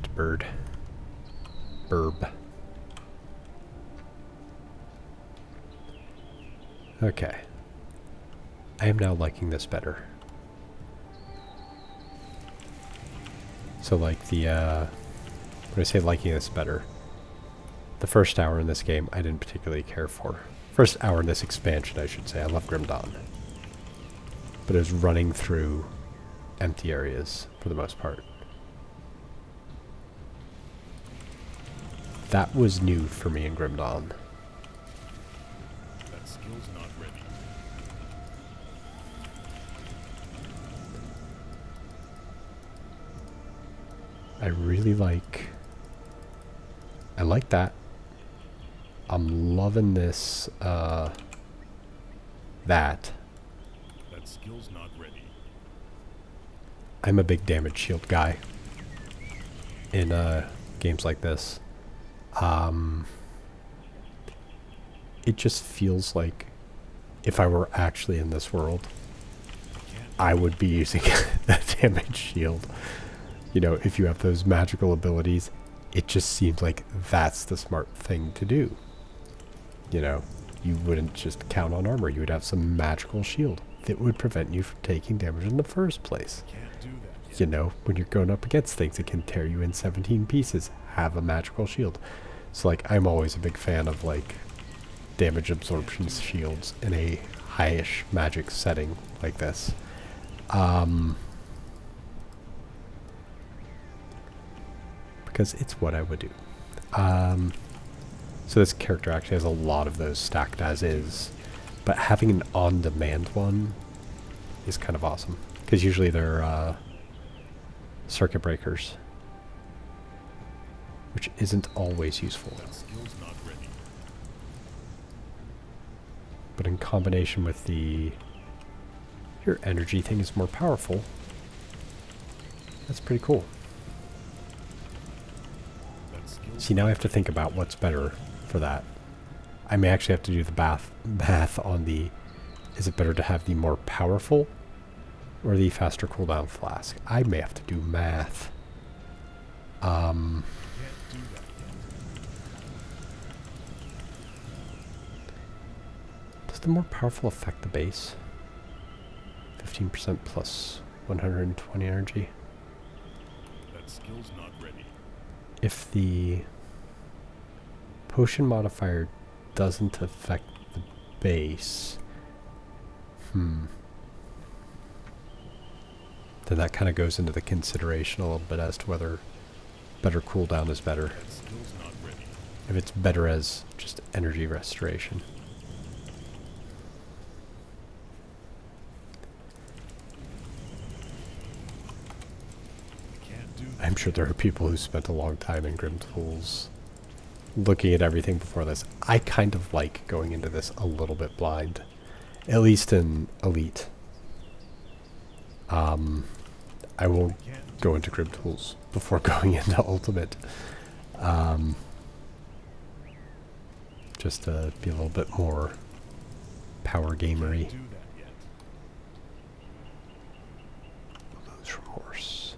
a bird. Burb. Okay. I am now liking this better. So like the, when I say liking this better, the first hour in this game I didn't particularly care for. First hour in this expansion, I should say. I love Grim Dawn. But it was running through empty areas for the most part. That was new for me in Grim Dawn. That skill's not ready. I really like... I like that. I'm loving this, that. That skill's not ready. I'm a big damage shield guy in games like this. It just feels like if I were actually in this world, I would be using a damage shield. You know, if you have those magical abilities, it just seems like that's the smart thing to do. You know, you wouldn't just count on armor. You would have some magical shield that would prevent you from taking damage in the first place. Can't do that. You know, when you're going up against things that can tear you in 17 pieces, have a magical shield. So, like, I'm always a big fan of, like, damage absorption shields in a high-ish magic setting like this. Because it's what I would do. So this character actually has a lot of those stacked as is, but having an on-demand one is kind of awesome. Because usually they're circuit breakers, which isn't always useful. That skill's not ready. But in combination with your energy thing is more powerful. That's pretty cool. That skill's See, now I have to think about what's better for that. I may actually have to do the math on the, is it better to have the more powerful or the faster cooldown flask? I may have to do math. can't do that yet. Does the more powerful affect the base? 15% plus 120 energy. That skill's not ready. If the potion modifier doesn't affect the base, then that kind of goes into the consideration a little bit as to whether better cooldown is better. That skill's not ready. If it's better as just energy restoration. Can't do that. I'm sure there are people who spent a long time in Grim Tools looking at everything before this. I kind of like going into this a little bit blind. At least in Elite. I will go into Grim Tools before going into Ultimate. Just to be a little bit more power gamery. Do that yet. Lose remorse.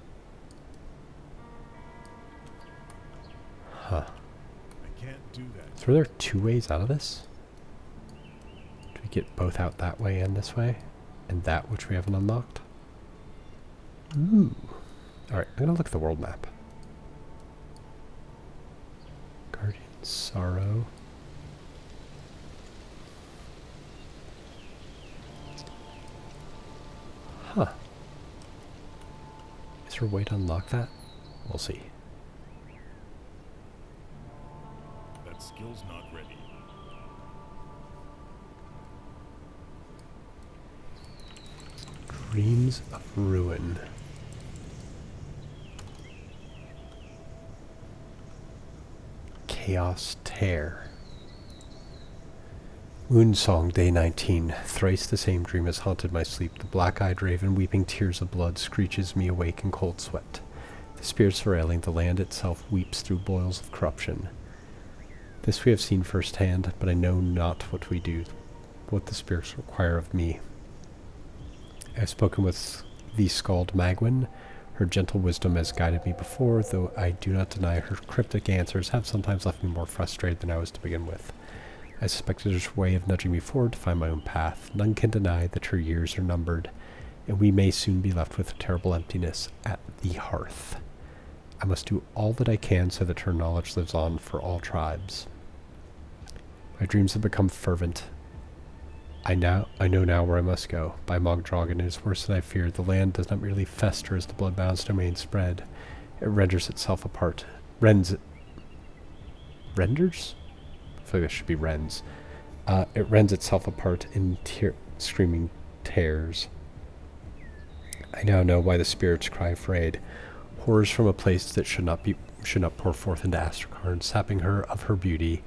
Huh. I can't do that. So are there two ways out of this? Do we get both out that way and this way? And that which we haven't unlocked? Ooh. Alright, I'm gonna look at the world map. Guardian Sorrow. Huh. Is there a way to unlock that? We'll see. That skill's not ready. Dreams of Ruin. Chaos Tear. Moonsong, Day 19. Thrice the same dream has haunted my sleep. The black-eyed raven, weeping tears of blood, screeches me awake in cold sweat. The spirits are railing, the land itself weeps through boils of corruption. This we have seen firsthand, but I know not what we do, what the spirits require of me. I have spoken with the Skald Magwyn. Her gentle wisdom has guided me before, though I do not deny her cryptic answers have sometimes left me more frustrated than I was to begin with. I suspect it is her way of nudging me forward to find my own path. None can deny that her years are numbered, and we may soon be left with a terrible emptiness at the hearth. I must do all that I can so that her knowledge lives on for all tribes. My dreams have become fervent. I know now where I must go. By Mogdragon, it is worse than I feared. The land does not merely fester as the blood-bound domain spread. It renders itself apart. Renders? I feel like it should be rends. It rends itself apart in screaming tears. I now know why the spirits cry for aid. Horrors from a place that should not pour forth into Asterkarn, sapping her of her beauty,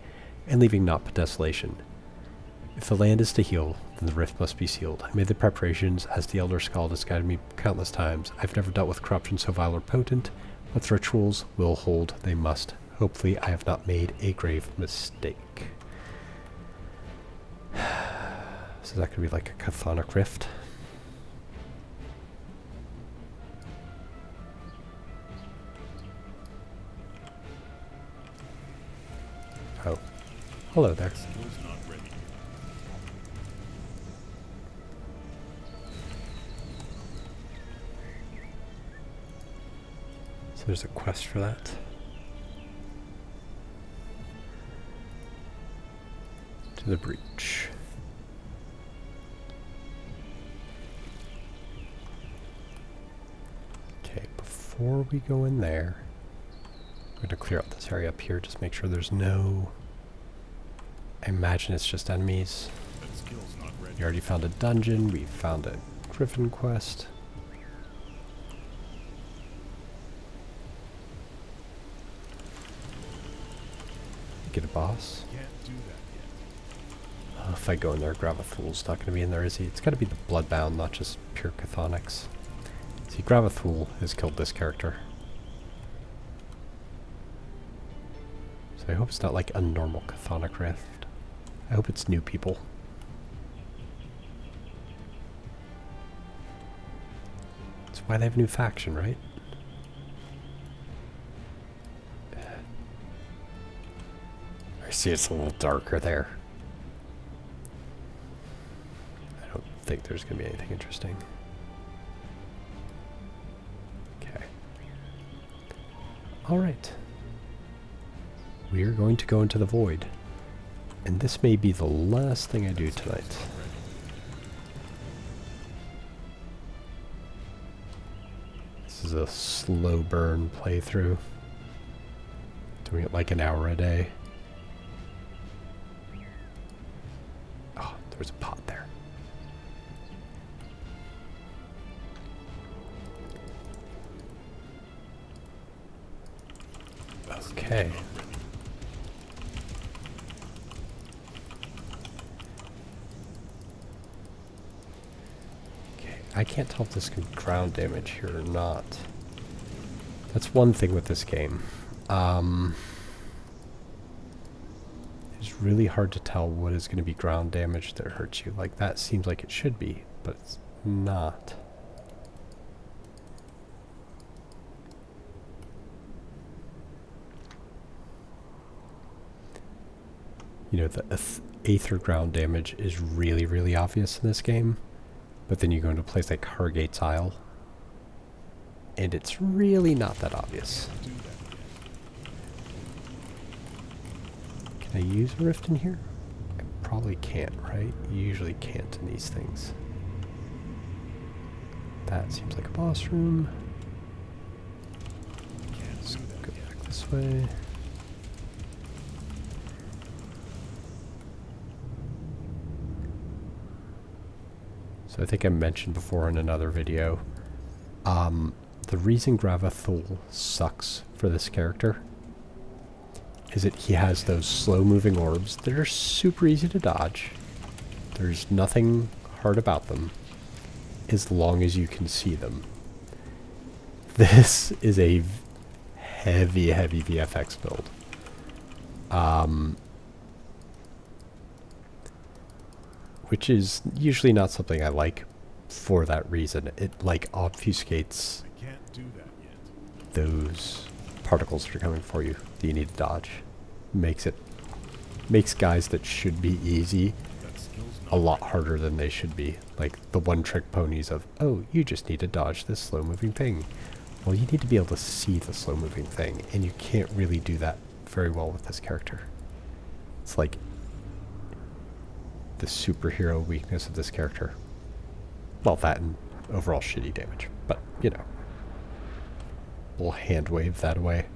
and leaving naught but desolation. If the land is to heal, then the rift must be sealed. I made the preparations, as the Elder Skald has guided me countless times. I've never dealt with corruption so vile or potent, but the rituals will hold. They must. Hopefully I have not made a grave mistake. So that could be like a chthonic rift. Oh. Hello there. Skill's not ready. So there's a quest for that. To the breach. Okay, before we go in there, I'm going to clear out this area up here, just make sure there's no... I imagine it's just enemies. That skill's not ready. We already found a dungeon, we found a griffin quest. Get a boss. Can't do that yet. If I go in there, Gravithul's not going to be in there, is he? It's got to be the Bloodbound, not just pure Chthonics. See, Gravithul has killed this character. So I hope it's not like a normal Chthonic Rift. I hope it's new people. That's why they have a new faction, right? I see it's a little darker there. I don't think there's going to be anything interesting. Okay. Alright. We are going to go into the void. And this may be the last thing I do tonight. This is a slow burn playthrough. Doing it like an hour a day. Oh, there's a pot there. Okay. I can't tell if this can ground damage here or not. That's one thing with this game. It's really hard to tell what is going to be ground damage that hurts you. Like, that seems like it should be, but it's not. You know, the Aether ground damage is really, really obvious in this game. But then you go into a place like Hargate's Isle, and it's really not that obvious. Can I use a rift in here? I probably can't, right? You usually can't in these things. That seems like a boss room. Let's go back this way. So I think I mentioned before in another video, the reason Gravithul sucks for this character is that he has those slow-moving orbs that are super easy to dodge. There's nothing hard about them, as long as you can see them. This is a heavy, heavy VFX build. Which is usually not something I like for that reason. It, like, obfuscates I can't do that yet. those particles that are coming for you that you need to dodge. Makes guys that should be easy That skill's a not lot harder than they should be. Like the one-trick ponies of, oh, you just need to dodge this slow-moving thing. Well, you need to be able to see the slow-moving thing, and you can't really do that very well with this character. It's like the superhero weakness of this character. Well, that and overall shitty damage. But, you know, we'll hand wave that away.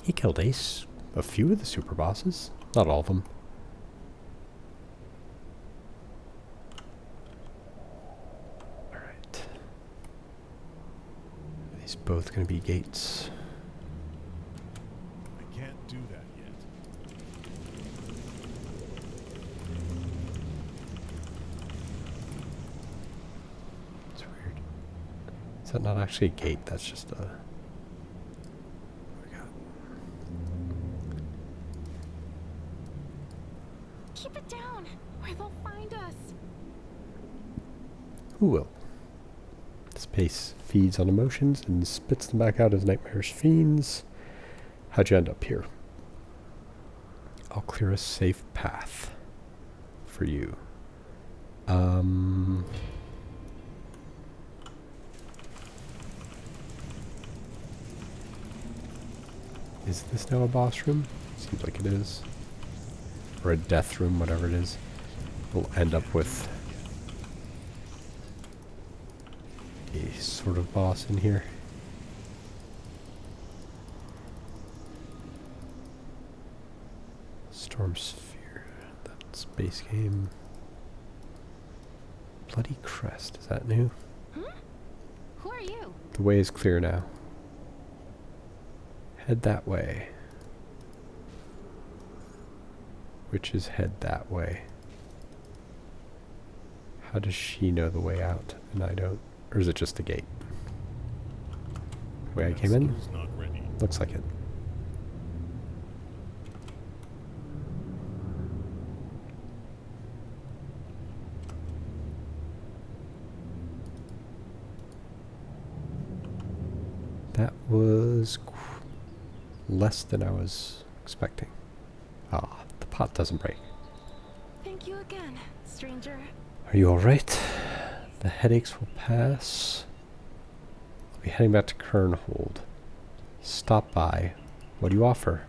He killed Ace a few of the super bosses. Not all of them. Alright. Are these both going to be gates? I can't do that yet. It's weird. Is that not actually a gate? That's just a... What do we got? Who will? Space feeds on emotions and spits them back out as nightmarish fiends. How'd you end up here? I'll clear a safe path for you. Is this now a boss room? Seems like it is. Or a death room, whatever it is. We'll end up with a sort of boss in here. Storm Sphere. That's base game. Bloody Crest. Is that new? Who are you? The way is clear now. Head that way. Which is head that way. How does she know the way out and I don't? Or is it just a gate? The way I came in? Skill's not ready. Looks like it. That was less than I was expecting. Ah, the pot doesn't break. Thank you again, stranger. Are you alright? The headaches will pass. I'll be heading back to Kernhold. Stop by. What do you offer?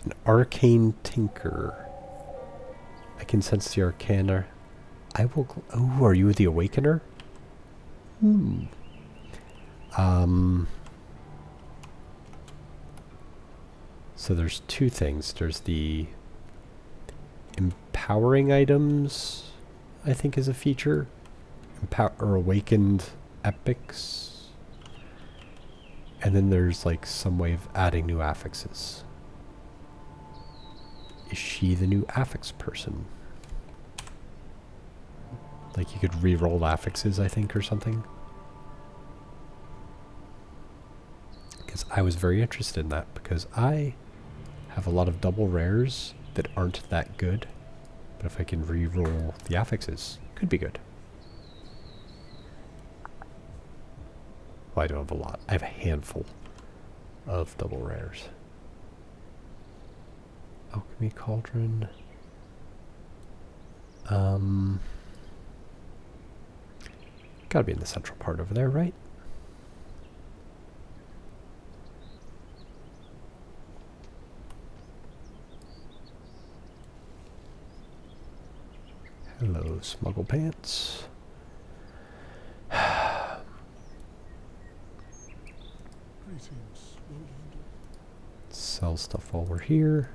An arcane tinker. I can sense the arcana. I will... Oh, are you the awakener? So there's two things. There's the empowering items, I think is a feature. Or awakened epics. And then there's like some way of adding new affixes. Is she the new affix person? Like you could re-roll affixes, I think, or something. Because I was very interested in that, because I have a lot of double rares that aren't that good. But if I can re-roll the affixes, could be good. Well, I don't have a lot. I have a handful of double rares. Alchemy Cauldron. Gotta be in the central part over there, right? Hello, Smuggle Pants. Sell stuff while we're here.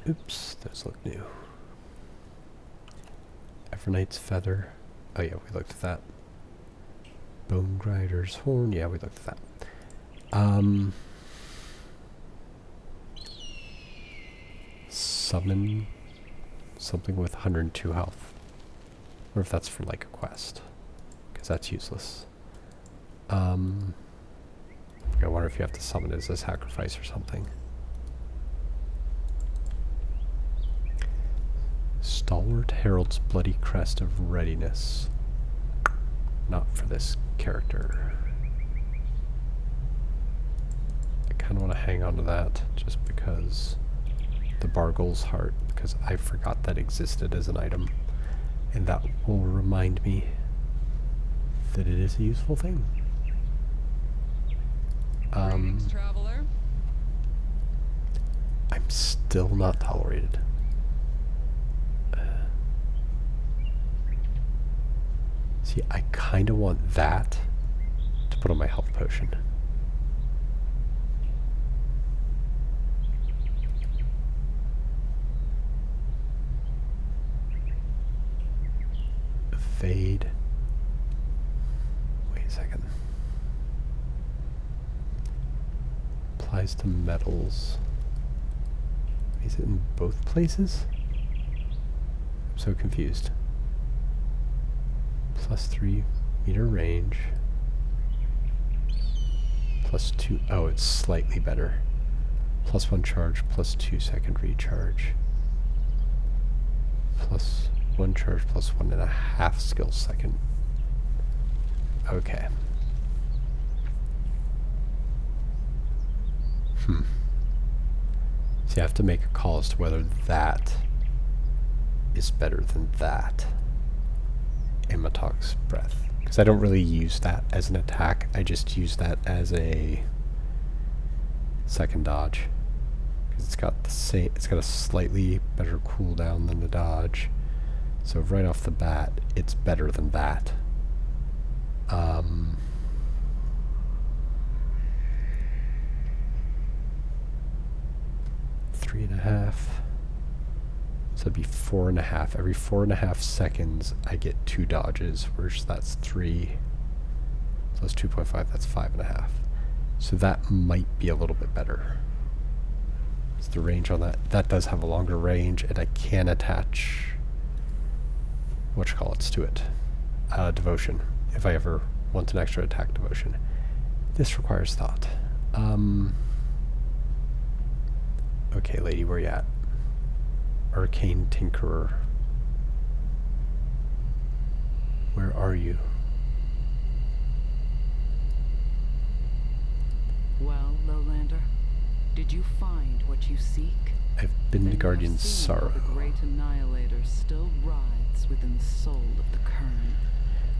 Oops, those look new. Everknight's Feather. Oh yeah, we looked at that. Bone Grinder's Horn. Yeah, we looked at that. Summon something with 102 health. Or if that's for like a quest. Because that's useless. I wonder if you have to summon it as a sacrifice or something. Stalwart Herald's Bloody Crest of Readiness. Not for this character. I kind of want to hang on to that just because the Bargle's Heart, because I forgot that existed as an item, and that will remind me that it is a useful thing. Greetings, traveler. I'm still not tolerated. See, I kind of want that to put on my health potion. Evade. Wait a second. Applies to metals. Is it in both places? I'm so confused. +3 meter range. plus 2. Oh, it's slightly better. Plus 1 charge, plus 2 second recharge. Plus 1 charge, plus 1.5 skill second. Okay. So you have to make a call as to whether that is better than that. Amatox Breath. Because I don't really use that as an attack. I just use that as a second dodge. Because it's got the same. It's got a slightly better cooldown than the dodge. So right off the bat, it's better than that. 3.5. So it'd be 4.5. Every 4.5 seconds, I get 2 dodges, whereas that's 3 plus 2.5, that's 5.5. So that might be a little bit better. It's the range on that. That does have a longer range, and I can attach whatchamacallits to it. Devotion, if I ever want an extra attack devotion. This requires thought. Okay, lady, where you at? Arcane Tinkerer. Where are you? Well, Lowlander, did you find what you seek? I've been to Then you Guardian have seen how Sorrow. The great annihilator still writhes within the soul of the kern.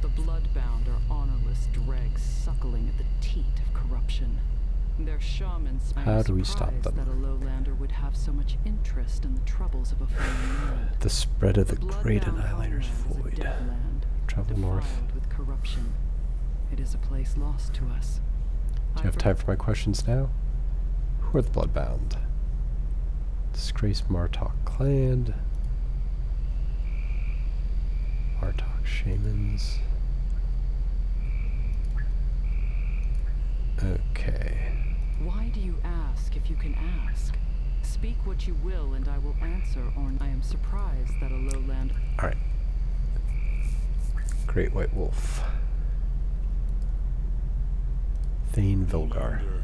The bloodbound are honorless dregs suckling at the teat of corruption. Their shamans. How do we stop them? That a Lowlander would have so much interest in the troubles of a foreign land. The spread of the Great bloodbound Annihilator's homeland is a void. dead land, Travel north. defiled with corruption. It is a place lost to us. Do you have time for my questions now? Who are the Bloodbound? Disgraced Martok clan. Martok shamans. Okay. Why do you ask if you can ask? Speak what you will and I will answer, or I am surprised that a lowland... Alright. Great White Wolf. Thane Vilgar. Commander,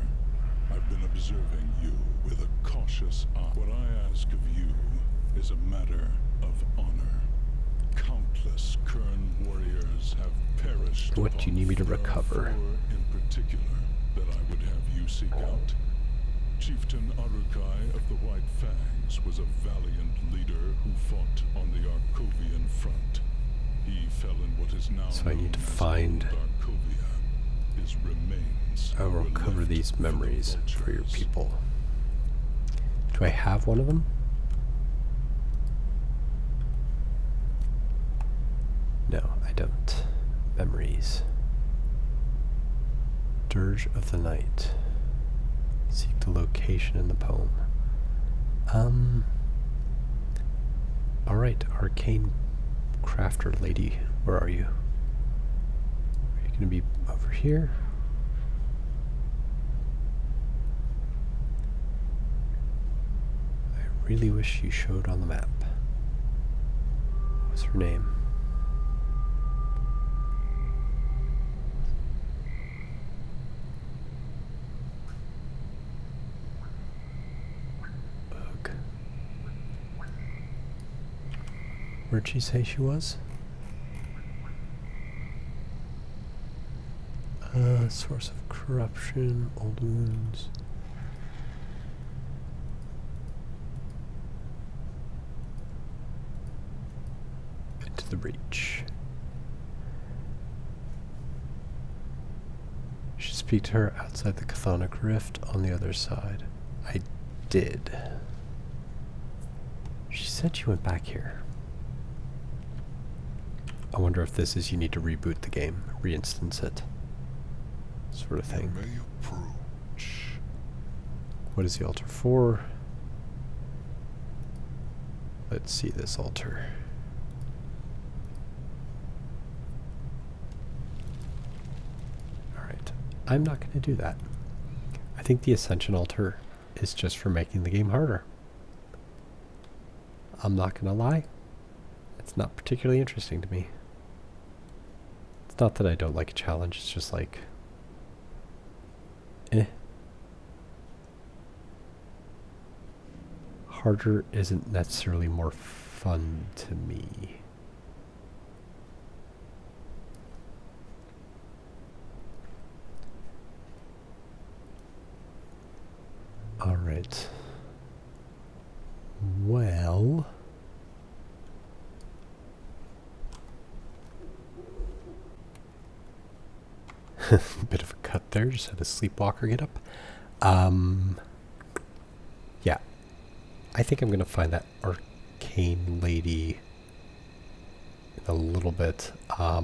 I've been observing you with a cautious eye. What I ask of you is a matter of honor. Countless Kern warriors have perished. What do you need me to There are recover? 4 in particular that I would have you seek out. Chieftain Arukai of the White Fangs was a valiant leader who fought on the Arkovian front. He fell in what is now So I need known to as find- Old Arkovia. His remains I will were recover left these for the memories for your vultures. people. Do I have one of them? No, I don't. Memories. Dirge of the Night. Seek the location in the poem. Alright, Arcane Crafter Lady. Where are you? Are you gonna be over here? I really wish you showed on the map. What's her name? Ugh. Where'd she say she was? Source of corruption, old wounds. Into the breach. You should speak to her outside the Chthonic Rift on the other side. I did. She said she went back here. I wonder if this is you need to reboot the game, reinstance it. Sort of thing. May approach. What is the altar for? Let's see this altar. Alright. I'm not going to do that. I think the Ascension altar is just for making the game harder. I'm not going to lie. It's not particularly interesting to me. It's not that I don't like a challenge, it's just like... eh. harder isn't necessarily more fun to me. All right. Well, bit of a cut there. Just had a sleepwalker get up. Yeah, I think I'm gonna find that arcane lady in a little bit. I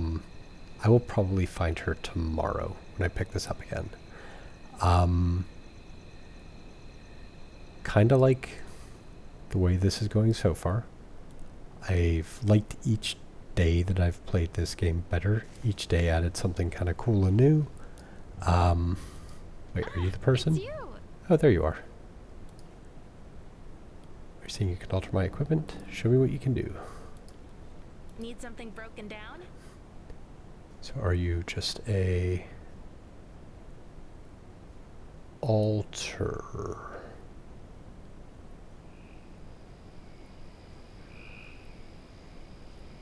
will probably find her tomorrow when I pick this up again. Kind of like the way this is going so far. I've liked each day that I've played this game better. Each day added something kind of cool and new. Wait, are you the person? It's you. Oh, there you are. Are you saying you can alter my equipment? Show me what you can do. Need something broken down? So are you just a alter?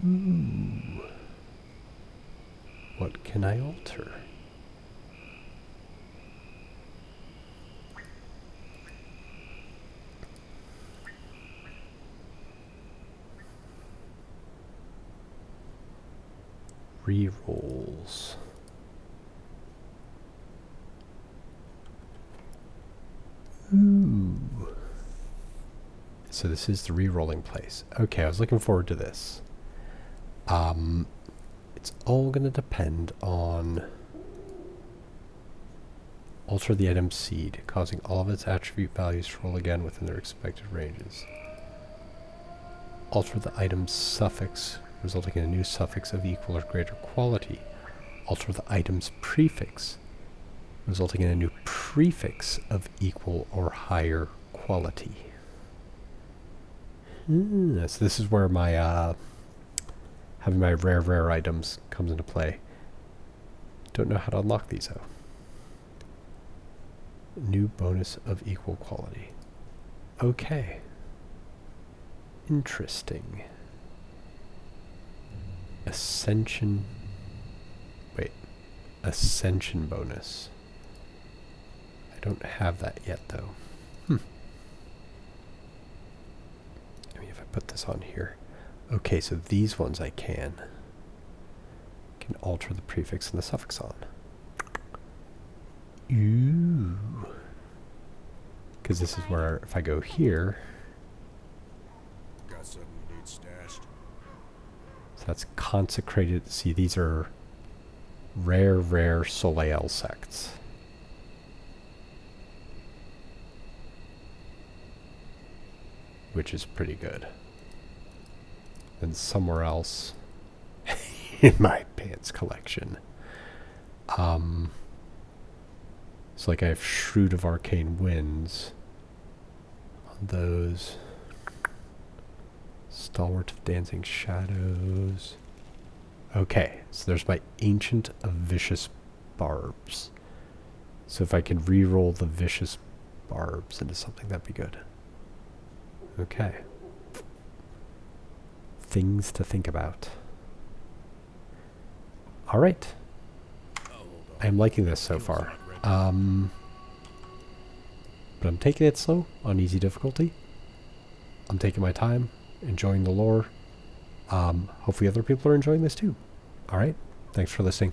Ooh. What can I alter? Rerolls. Ooh. So this is the re-rolling place. Okay, I was looking forward to this. It's all going to depend on alter the item seed, causing all of its attribute values to roll again within their expected ranges. Alter the item's suffix, resulting in a new suffix of equal or greater quality. Alter the item's prefix, resulting in a new prefix of equal or higher quality. So this is where my having my rare items comes into play. Don't know how to unlock these though. New bonus of equal quality. Okay. Interesting. Ascension. Wait. Ascension bonus. I don't have that yet though. I mean, if I put this on here. Okay, so these ones I can alter the prefix and the suffix on. Ooh. Because this is where, if I go here, Got something you need stashed? so that's consecrated. See, these are rare Soleil sects. Which is pretty good. Then somewhere else in my pants collection. So like I have Shroud of Arcane Winds on those. Stalwart of Dancing Shadows. Okay, so there's my Ancient of Vicious Barbs. So if I could re-roll the Vicious Barbs into something, that'd be good. Okay. Things to think about. Alright. I'm liking this so far. But I'm taking it slow on easy difficulty. I'm taking my time, enjoying the lore. Hopefully other people are enjoying this too. Alright, thanks for listening.